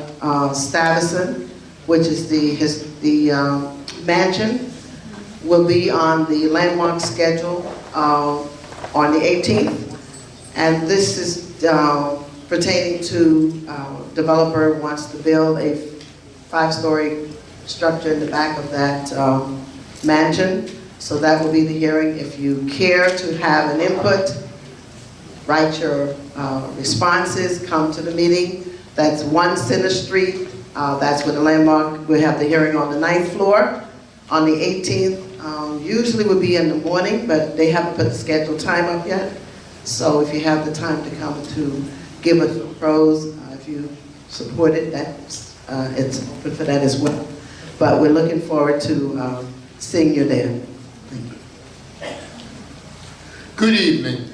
Speaker 24: Stuyvesant, which is the mansion, will be on the Landmark schedule on the 18th. And this is pertaining to developer wants to build a 5-story structure in the back of that mansion. So that will be the hearing. If you care to have an input, write your responses, come to the meeting. That's 1 Center Street. That's where the Landmark will have the hearing on the 9th floor. On the 18th, usually would be in the morning, but they haven't put the scheduled time up yet. So if you have the time to come to give us some pros, if you support it, that's, it's open for that as well. But we're looking forward to seeing you there. Thank you.
Speaker 15: Good evening.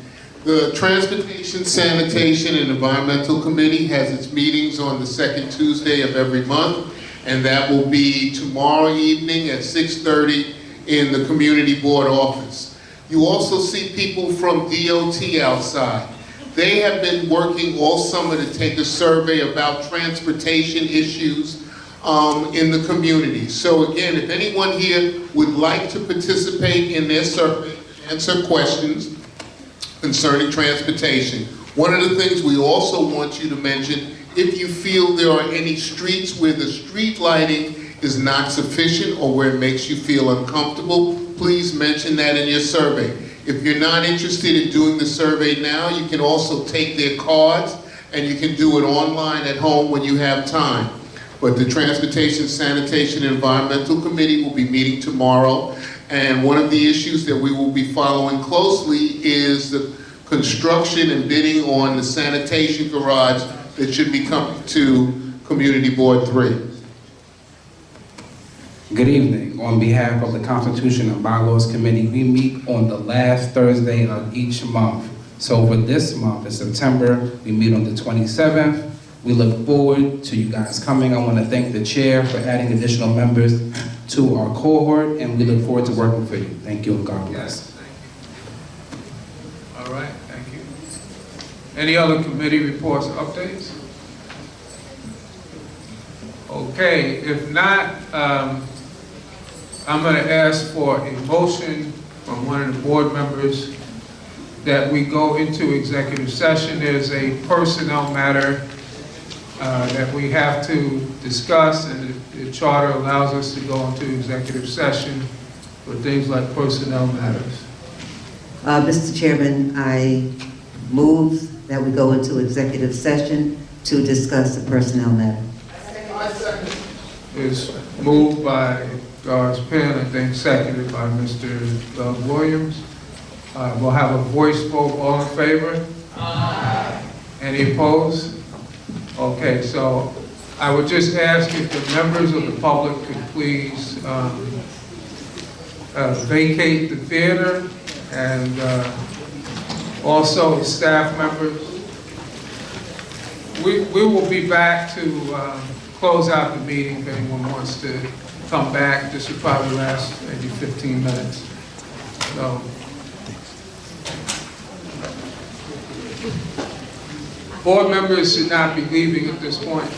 Speaker 15: The Transportation, Sanitation, and Environmental Committee has its meetings on the 2nd Tuesday of every month, and that will be tomorrow evening at 6:30 in the Community Board office. You also see people from DOT outside. They have been working all summer to take a survey about transportation issues in the community. So again, if anyone here would like to participate in their survey, answer questions concerning transportation. One of the things we also want you to mention If you feel there are any streets where the street lighting is not sufficient or where it makes you feel uncomfortable, please mention that in your survey. If you're not interested in doing the survey now, you can also take their cards and you can do it online at home when you have time. But the Transportation, Sanitation, and Environmental Committee will be meeting tomorrow, and one of the issues that we will be following closely is the construction and bidding on the sanitation garage that should be coming to Community Board 3.
Speaker 11: Good evening. On behalf of the Constitution and Bylaws Committee, we meet on the last Thursday of each month. So for this month, in September, we meet on the 27th. We look forward to you guys coming. I want to thank the chair for adding additional members to our cohort, and we look forward to working for you. Thank you, and God bless.
Speaker 3: All right, thank you. Any other committee reports or updates? Okay, if not, I'm going to ask for a motion from one of the board members that we go into executive session. There's a personnel matter that we have to discuss, and the charter allows us to go into executive session for things like personnel matters.
Speaker 6: Mr. Chairman, I move that we go into executive session to discuss the personnel matter.
Speaker 3: Is moved by Doris Penn, I think seconded by Mr. Doug Williams. We'll have a voice vote. All in favor? Aye. Any opposed? Okay, so I would just ask if the members of the public could please vacate the theater, and also staff members. We will be back to close out the meeting if anyone wants to come back. This will probably last maybe 15 minutes. So, board members should not be leaving at this point.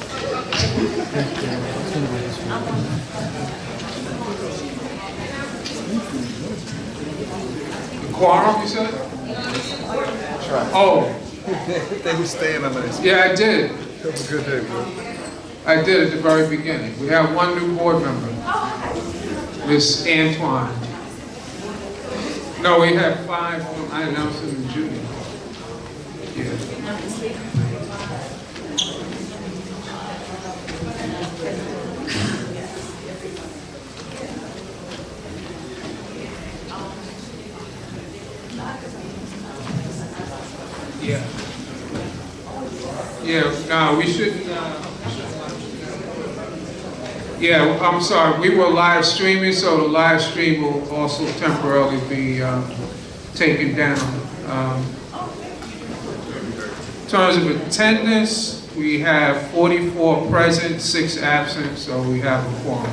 Speaker 3: The quorum, you said? Oh.
Speaker 12: They were staying on this.
Speaker 3: Yeah, I did.
Speaker 12: Have a good day, bro.
Speaker 3: I did at the very beginning. We have one new board member, Miss Antoine. No, we have 5. I announced them in June. Yeah. Yeah. Yeah, no, we shouldn't. Yeah, I'm sorry, we were live streaming, so the live stream will also temporarily be taken down. In terms of attendance, we have 44 present, 6 absent, so we have a quorum.